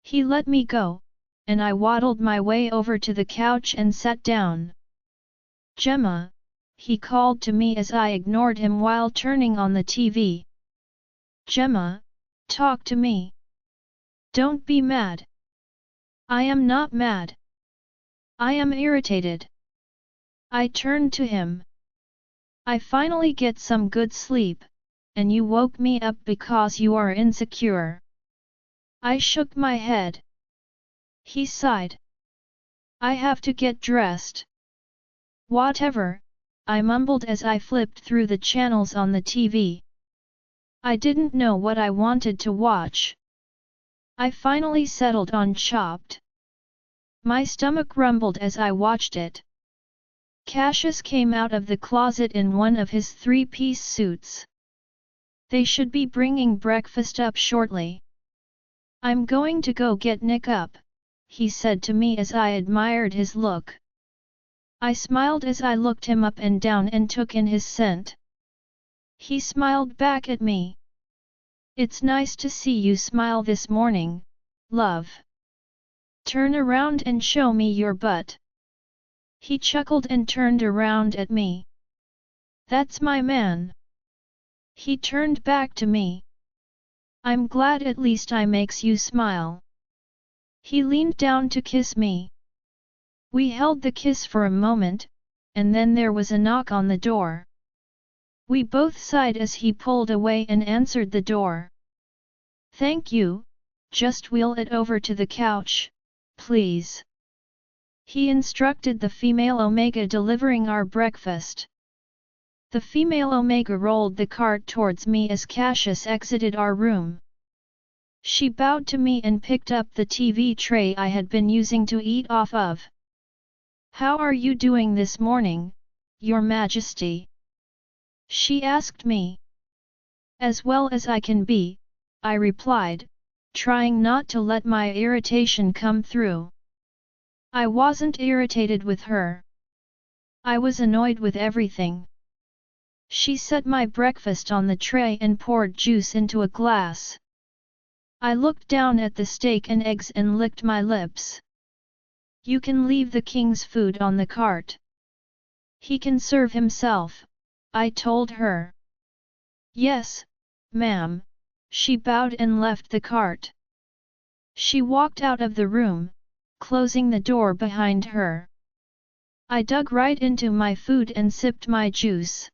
He let me go, and I waddled my way over to the couch and sat down. Gemma, he called to me as I ignored him while turning on the TV. Gemma, talk to me. Don't be mad. I am not mad. I am irritated. I turned to him. I finally get some good sleep, and you woke me up because you are insecure. I shook my head. He sighed. I have to get dressed. Whatever, I mumbled as I flipped through the channels on the TV. I didn't know what I wanted to watch. I finally settled on Chopped. My stomach rumbled as I watched it. Cassius came out of the closet in one of his 3-piece suits. They should be bringing breakfast up shortly. I'm going to go get Nick up, he said to me as I admired his look. I smiled as I looked him up and down and took in his scent. He smiled back at me. It's nice to see you smile this morning, love. Turn around and show me your butt. He chuckled and turned around at me. That's my man. He turned back to me. I'm glad at least I makes you smile. He leaned down to kiss me. We held the kiss for a moment, and then there was a knock on the door. We both sighed as he pulled away and answered the door. Thank you, just wheel it over to the couch, please. He instructed the female Omega delivering our breakfast. The female Omega rolled the cart towards me as Cassius exited our room. She bowed to me and picked up the TV tray I had been using to eat off of. How are you doing this morning, Your Majesty? She asked me. As well as I can be, I replied, trying not to let my irritation come through. I wasn't irritated with her. I was annoyed with everything. She set my breakfast on the tray and poured juice into a glass. I looked down at the steak and eggs and licked my lips. You can leave the king's food on the cart. He can serve himself, I told her. Yes, ma'am, she bowed and left the cart. She walked out of the room, closing the door behind her. I dug right into my food and sipped my juice.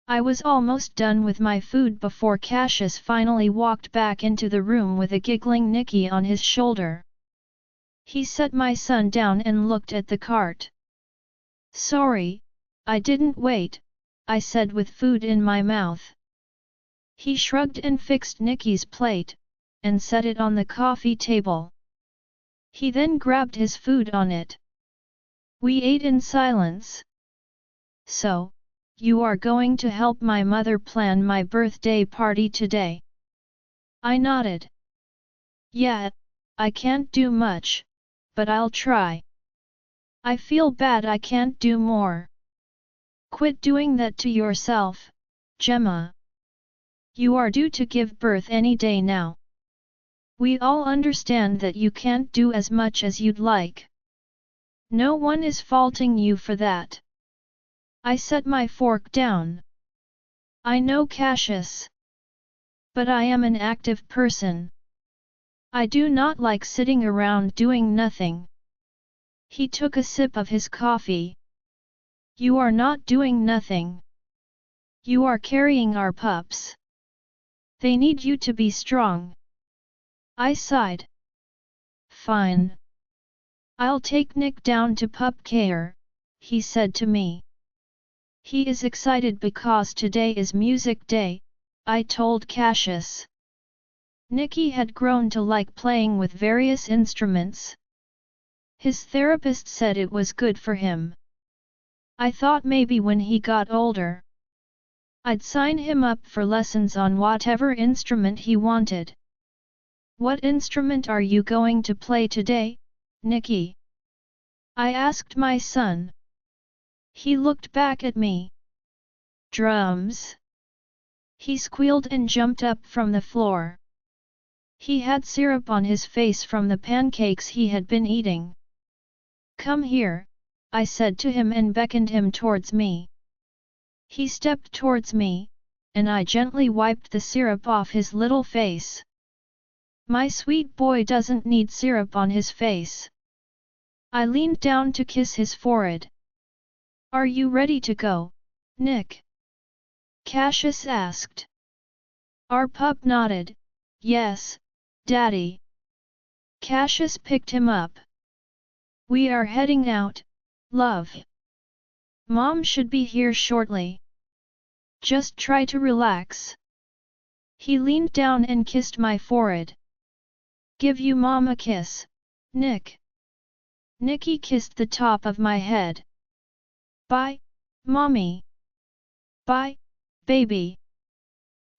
I was almost done with my food before Cassius finally walked back into the room with a giggling Nicky on his shoulder. He set my son down and looked at the cart. Sorry, I didn't wait, I said with food in my mouth. He shrugged and fixed Nicky's plate, and set it on the coffee table. He then grabbed his food on it. We ate in silence. So, you are going to help my mother plan my birthday party today? I nodded. Yeah, I can't do much, but I'll try. I feel bad I can't do more. Quit doing that to yourself, Gemma. You are due to give birth any day now. We all understand that you can't do as much as you'd like. No one is faulting you for that. I set my fork down. I know, Cassius. But I am an active person. I do not like sitting around doing nothing. He took a sip of his coffee. You are not doing nothing. You are carrying our pups. They need you to be strong. I sighed. Fine. I'll take Nick down to pup care, he said to me. He is excited because today is music day, I told Cassius. Nicky had grown to like playing with various instruments. His therapist said it was good for him. I thought maybe when he got older, I'd sign him up for lessons on whatever instrument he wanted. What instrument are you going to play today, Nicky? I asked my son. He looked back at me. Drums. He squealed and jumped up from the floor. He had syrup on his face from the pancakes he had been eating. Come here, I said to him and beckoned him towards me. He stepped towards me, and I gently wiped the syrup off his little face. My sweet boy doesn't need syrup on his face. I leaned down to kiss his forehead. Are you ready to go, Nick? Cassius asked. Our pup nodded. Yes, Daddy. Cassius picked him up. We are heading out, love. Mom should be here shortly. Just try to relax. He leaned down and kissed my forehead. Give you Mom a kiss, Nick. Nicky kissed the top of my head. Bye, Mommy. Bye, baby.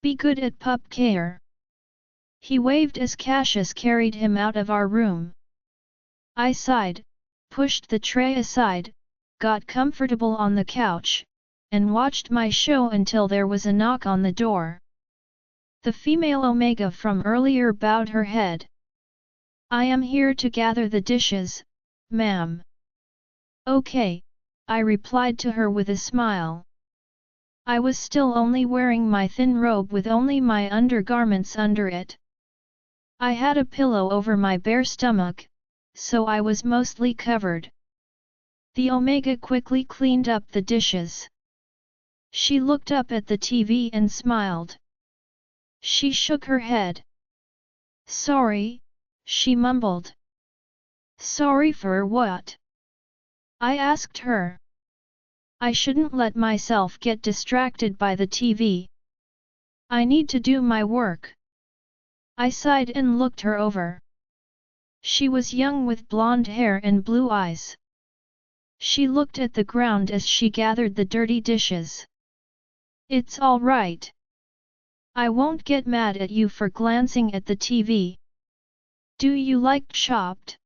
Be good at pup care. He waved as Cassius carried him out of our room. I sighed, pushed the tray aside, got comfortable on the couch, and watched my show until there was a knock on the door. The female Omega from earlier bowed her head. I am here to gather the dishes, ma'am. Okay, I replied to her with a smile. I was still only wearing my thin robe with only my undergarments under it. I had a pillow over my bare stomach, so I was mostly covered. The Omega quickly cleaned up the dishes. She looked up at the TV and smiled. She shook her head. Sorry, she mumbled. Sorry for what? I asked her. I shouldn't let myself get distracted by the TV. I need to do my work. I sighed and looked her over. She was young with blonde hair and blue eyes. She looked at the ground as she gathered the dirty dishes. It's all right. I won't get mad at you for glancing at the TV. Do you like Chopped?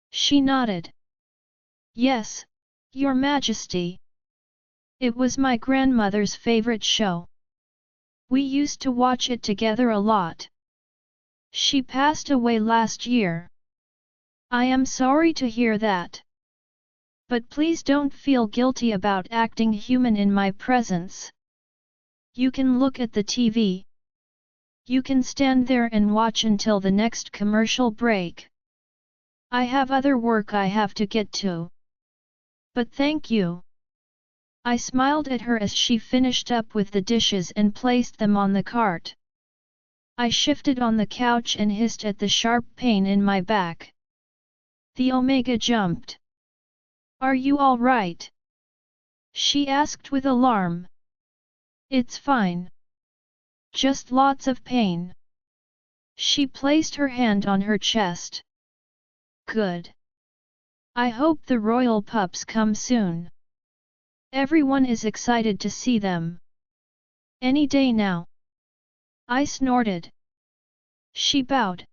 She nodded. Yes, Your Majesty. It was my grandmother's favorite show. We used to watch it together a lot. She passed away last year. I am sorry to hear that. But please don't feel guilty about acting human in my presence. You can look at the TV. You can stand there and watch until the next commercial break. I have other work I have to get to. But thank you. I smiled at her as she finished up with the dishes and placed them on the cart. I shifted on the couch and hissed at the sharp pain in my back. The Omega jumped. Are you all right? She asked with alarm. It's fine. Just lots of pain. She placed her hand on her chest. Good. I hope the royal pups come soon. Everyone is excited to see them. Any day now. I snorted. She bowed.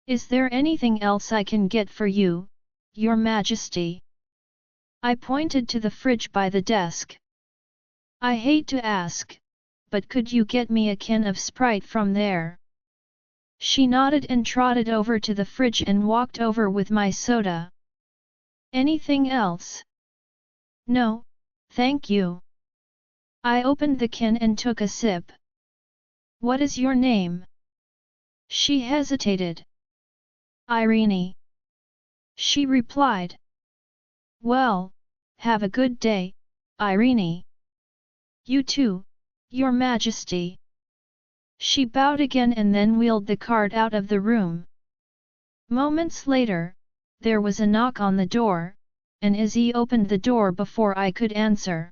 Is there anything else I can get for you, Your Majesty? I pointed to the fridge by the desk. I hate to ask, but could you get me a can of Sprite from there? She nodded and trotted over to the fridge and walked over with my soda. Anything else? No, thank you. I opened the can and took a sip. What is your name? She hesitated. Irene. She replied. Well, have a good day, Irene. You too, Your Majesty. She bowed again and then wheeled the cart out of the room. Moments later, there was a knock on the door, and Izzy opened the door before I could answer.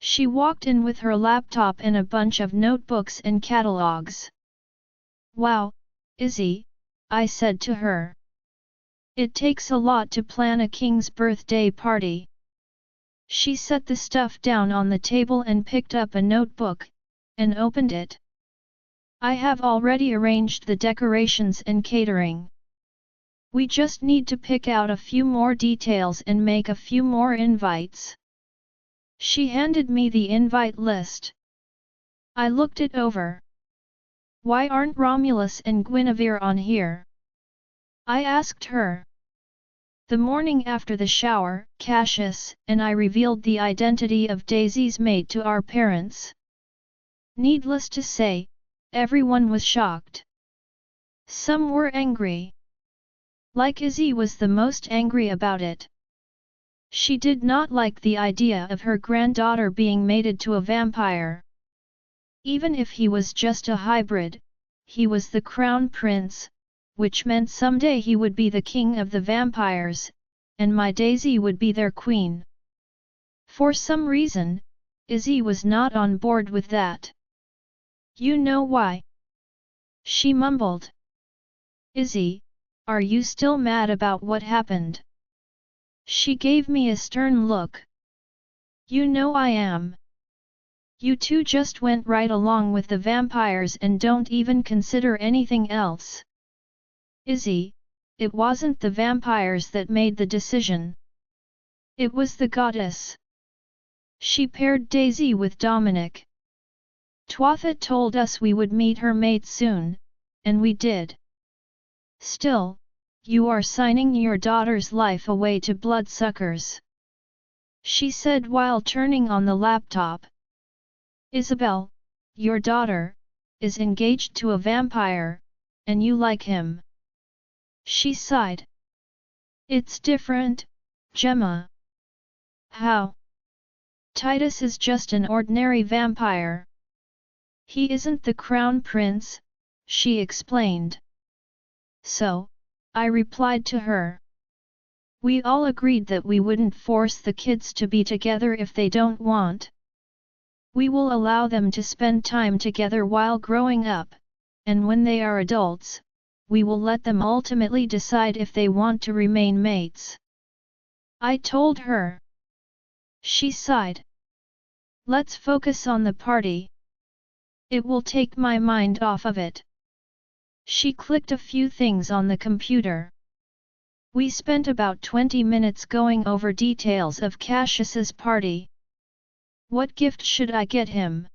She walked in with her laptop and a bunch of notebooks and catalogs. "Wow, Izzy," I said to her. "It takes a lot to plan a king's birthday party." She set the stuff down on the table and picked up a notebook, and opened it. "I have already arranged the decorations and catering. We just need to pick out a few more details and make a few more invites." She handed me the invite list. I looked it over. "Why aren't Romulus and Guinevere on here?" I asked her. The morning after the shower, Cassius and I revealed the identity of Daisy's maid to our parents. Needless to say, everyone was shocked. Some were angry. Like Izzy was the most angry about it. She did not like the idea of her granddaughter being mated to a vampire. Even if he was just a hybrid, he was the crown prince, which meant someday he would be the king of the vampires, and my Daisy would be their queen. For some reason, Izzy was not on board with that. "You know why?" she mumbled. "Izzy, are you still mad about what happened?" She gave me a stern look. "You know I am. You two just went right along with the vampires and don't even consider anything else. Izzy, it wasn't the vampires that made the decision. It was the goddess. She paired Daisy with Dominic. Twatha told us we would meet her mate soon, and we did. Still, you are signing your daughter's life away to bloodsuckers," she said while turning on the laptop. "Isabel, your daughter, is engaged to a vampire, and you like him." She sighed. "It's different, Gemma." "How?" "Titus is just an ordinary vampire. He isn't the crown prince," she explained. "So," I replied to her. "We all agreed that we wouldn't force the kids to be together if they don't want. We will allow them to spend time together while growing up, and when they are adults, we will let them ultimately decide if they want to remain mates," I told her. She sighed. "Let's focus on the party. It will take my mind off of it." She clicked a few things on the computer. We spent about 20 minutes going over details of Cassius's party. "What gift should I get him?"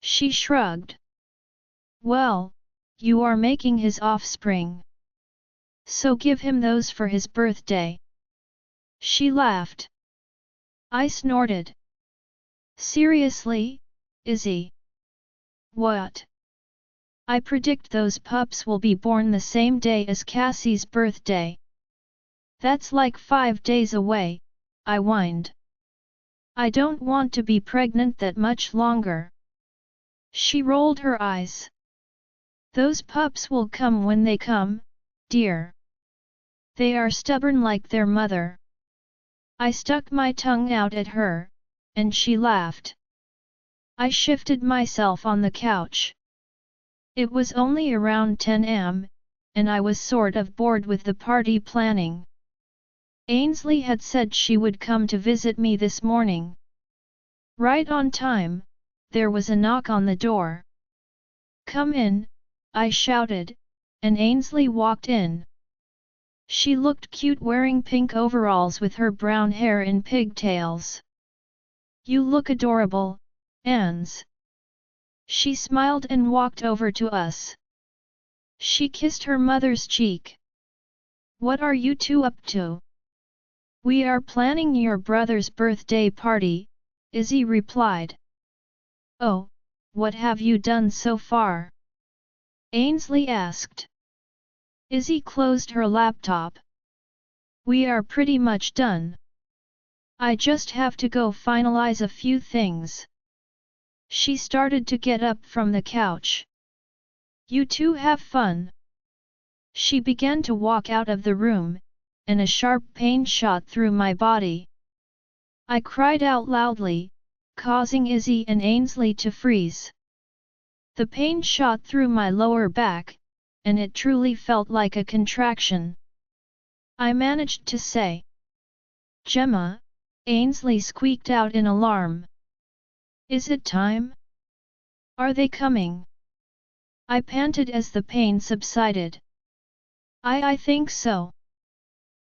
She shrugged. "Well, you are making his offspring. So give him those for his birthday." She laughed. I snorted. "Seriously, Izzy?" "What?" "I predict those pups will be born the same day as Cassie's birthday." "That's like 5 days away," I whined. "I don't want to be pregnant that much longer." She rolled her eyes. "Those pups will come when they come, dear. They are stubborn like their mother." I stuck my tongue out at her, and she laughed. I shifted myself on the couch. It was only around 10 am, and I was sort of bored with the party planning. Ainsley had said she would come to visit me this morning. Right on time, there was a knock on the door. "Come in," I shouted, and Ainsley walked in. She looked cute wearing pink overalls with her brown hair in pigtails. "You look adorable, Ans." She smiled and walked over to us. She kissed her mother's cheek. "What are you two up to?" "We are planning your brother's birthday party," Izzy replied. "Oh, what have you done so far?" Ainsley asked. Izzy closed her laptop. "We are pretty much done. I just have to go finalize a few things." She started to get up from the couch. You two have fun. She began to walk out of the room, and a sharp pain shot through my body. I cried out loudly, causing Izzy and Ainsley to freeze. The pain shot through my lower back, and it truly felt like a contraction. I managed to say, "Gemma," Ainsley squeaked out in alarm. "Is it time? Are they coming?" I panted as the pain subsided. I think so."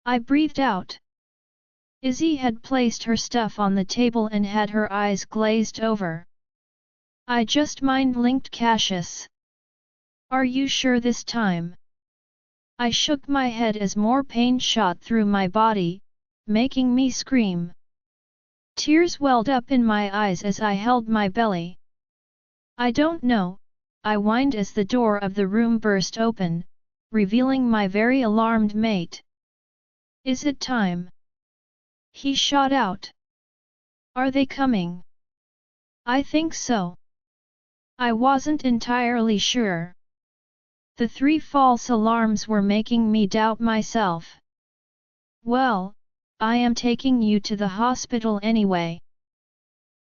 I breathed out. Izzy had placed her stuff on the table and had her eyes glazed over. "I just mind-linked Cassius. Are you sure this time?" I shook my head as more pain shot through my body, making me scream. Tears welled up in my eyes as I held my belly. "I don't know," I whined as the door of the room burst open, revealing my very alarmed mate. "Is it time?" he shot out. "Are they coming?" "I think so." I wasn't entirely sure. The 3 false alarms were making me doubt myself. "Well, I am taking you to the hospital anyway."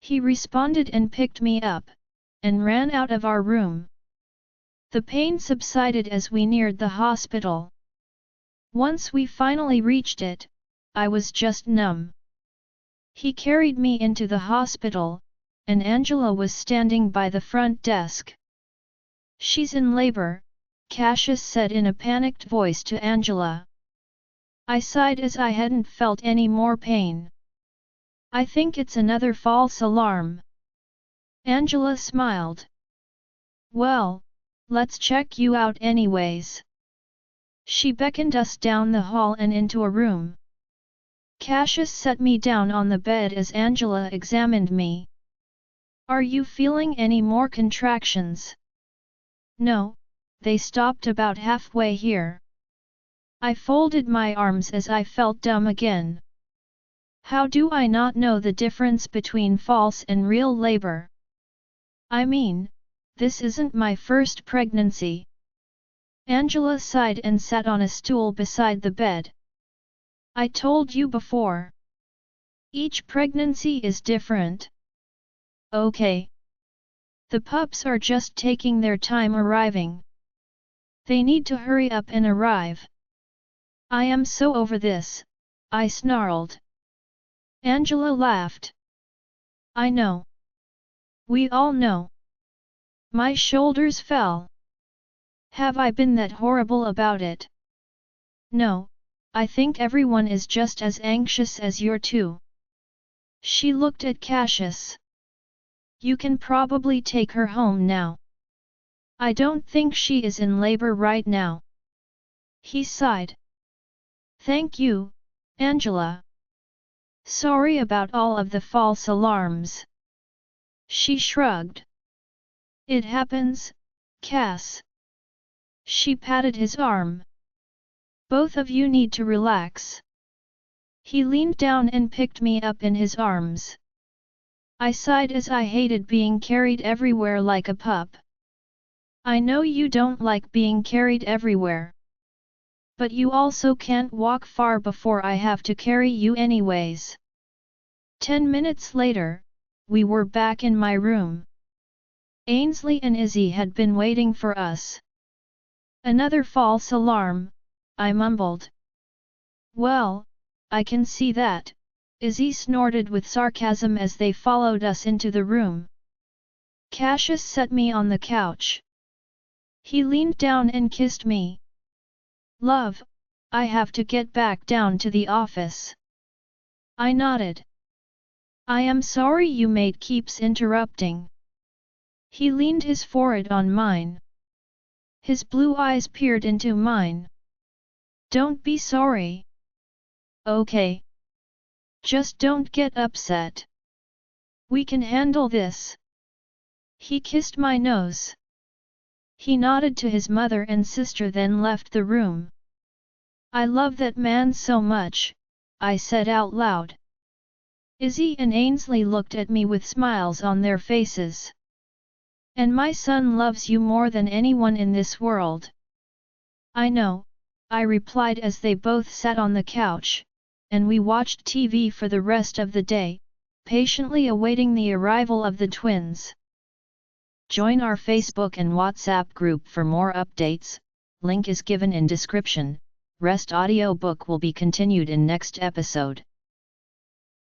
He responded and picked me up, and ran out of our room. The pain subsided as we neared the hospital. Once we finally reached it, I was just numb. He carried me into the hospital, and Angela was standing by the front desk. "She's in labor," Cassius said in a panicked voice to Angela. I sighed as I hadn't felt any more pain. "I think it's another false alarm." Angela smiled. "Well, let's check you out anyways." She beckoned us down the hall and into a room. Cassius set me down on the bed as Angela examined me. "Are you feeling any more contractions?" "No, they stopped about halfway here." I folded my arms as I felt dumb again. How do I not know the difference between false and real labor? I mean, this isn't my first pregnancy. Angela sighed and sat on a stool beside the bed. "I told you before. Each pregnancy is different." "Okay. The pups are just taking their time arriving. They need to hurry up and arrive." "I am so over this," I snarled. Angela laughed. "I know. We all know." My shoulders fell. Have I been that horrible about it? "No, I think everyone is just as anxious as you're too." She looked at Cassius. "You can probably take her home now." "I don't think she is in labor right now." He sighed. "Thank you, Angela. Sorry about all of the false alarms." She shrugged. "It happens, Cass." She patted his arm. "Both of you need to relax." He leaned down and picked me up in his arms. I sighed as I hated being carried everywhere like a pup. "I know you don't like being carried everywhere. But you also can't walk far before I have to carry you anyways." 10 minutes later, we were back in my room. Ainsley and Izzy had been waiting for us. "Another false alarm," I mumbled. "Well, I can see that," Izzy snorted with sarcasm as they followed us into the room. Cassius set me on the couch. He leaned down and kissed me. "Love, I have to get back down to the office." I nodded. "I am sorry you mate keeps interrupting." He leaned his forehead on mine. His blue eyes peered into mine. "Don't be sorry. Okay? Just don't get upset. We can handle this." He kissed my nose. He nodded to his mother and sister then left the room. "I love that man so much," I said out loud. Izzy and Ainsley looked at me with smiles on their faces. And my son loves you more than anyone in this world. I know, I replied as they both sat on the couch, and we watched TV for the rest of the day, patiently awaiting the arrival of the twins. Join our Facebook and WhatsApp group for more updates, link is given in description. Rest audiobook will be continued in next episode.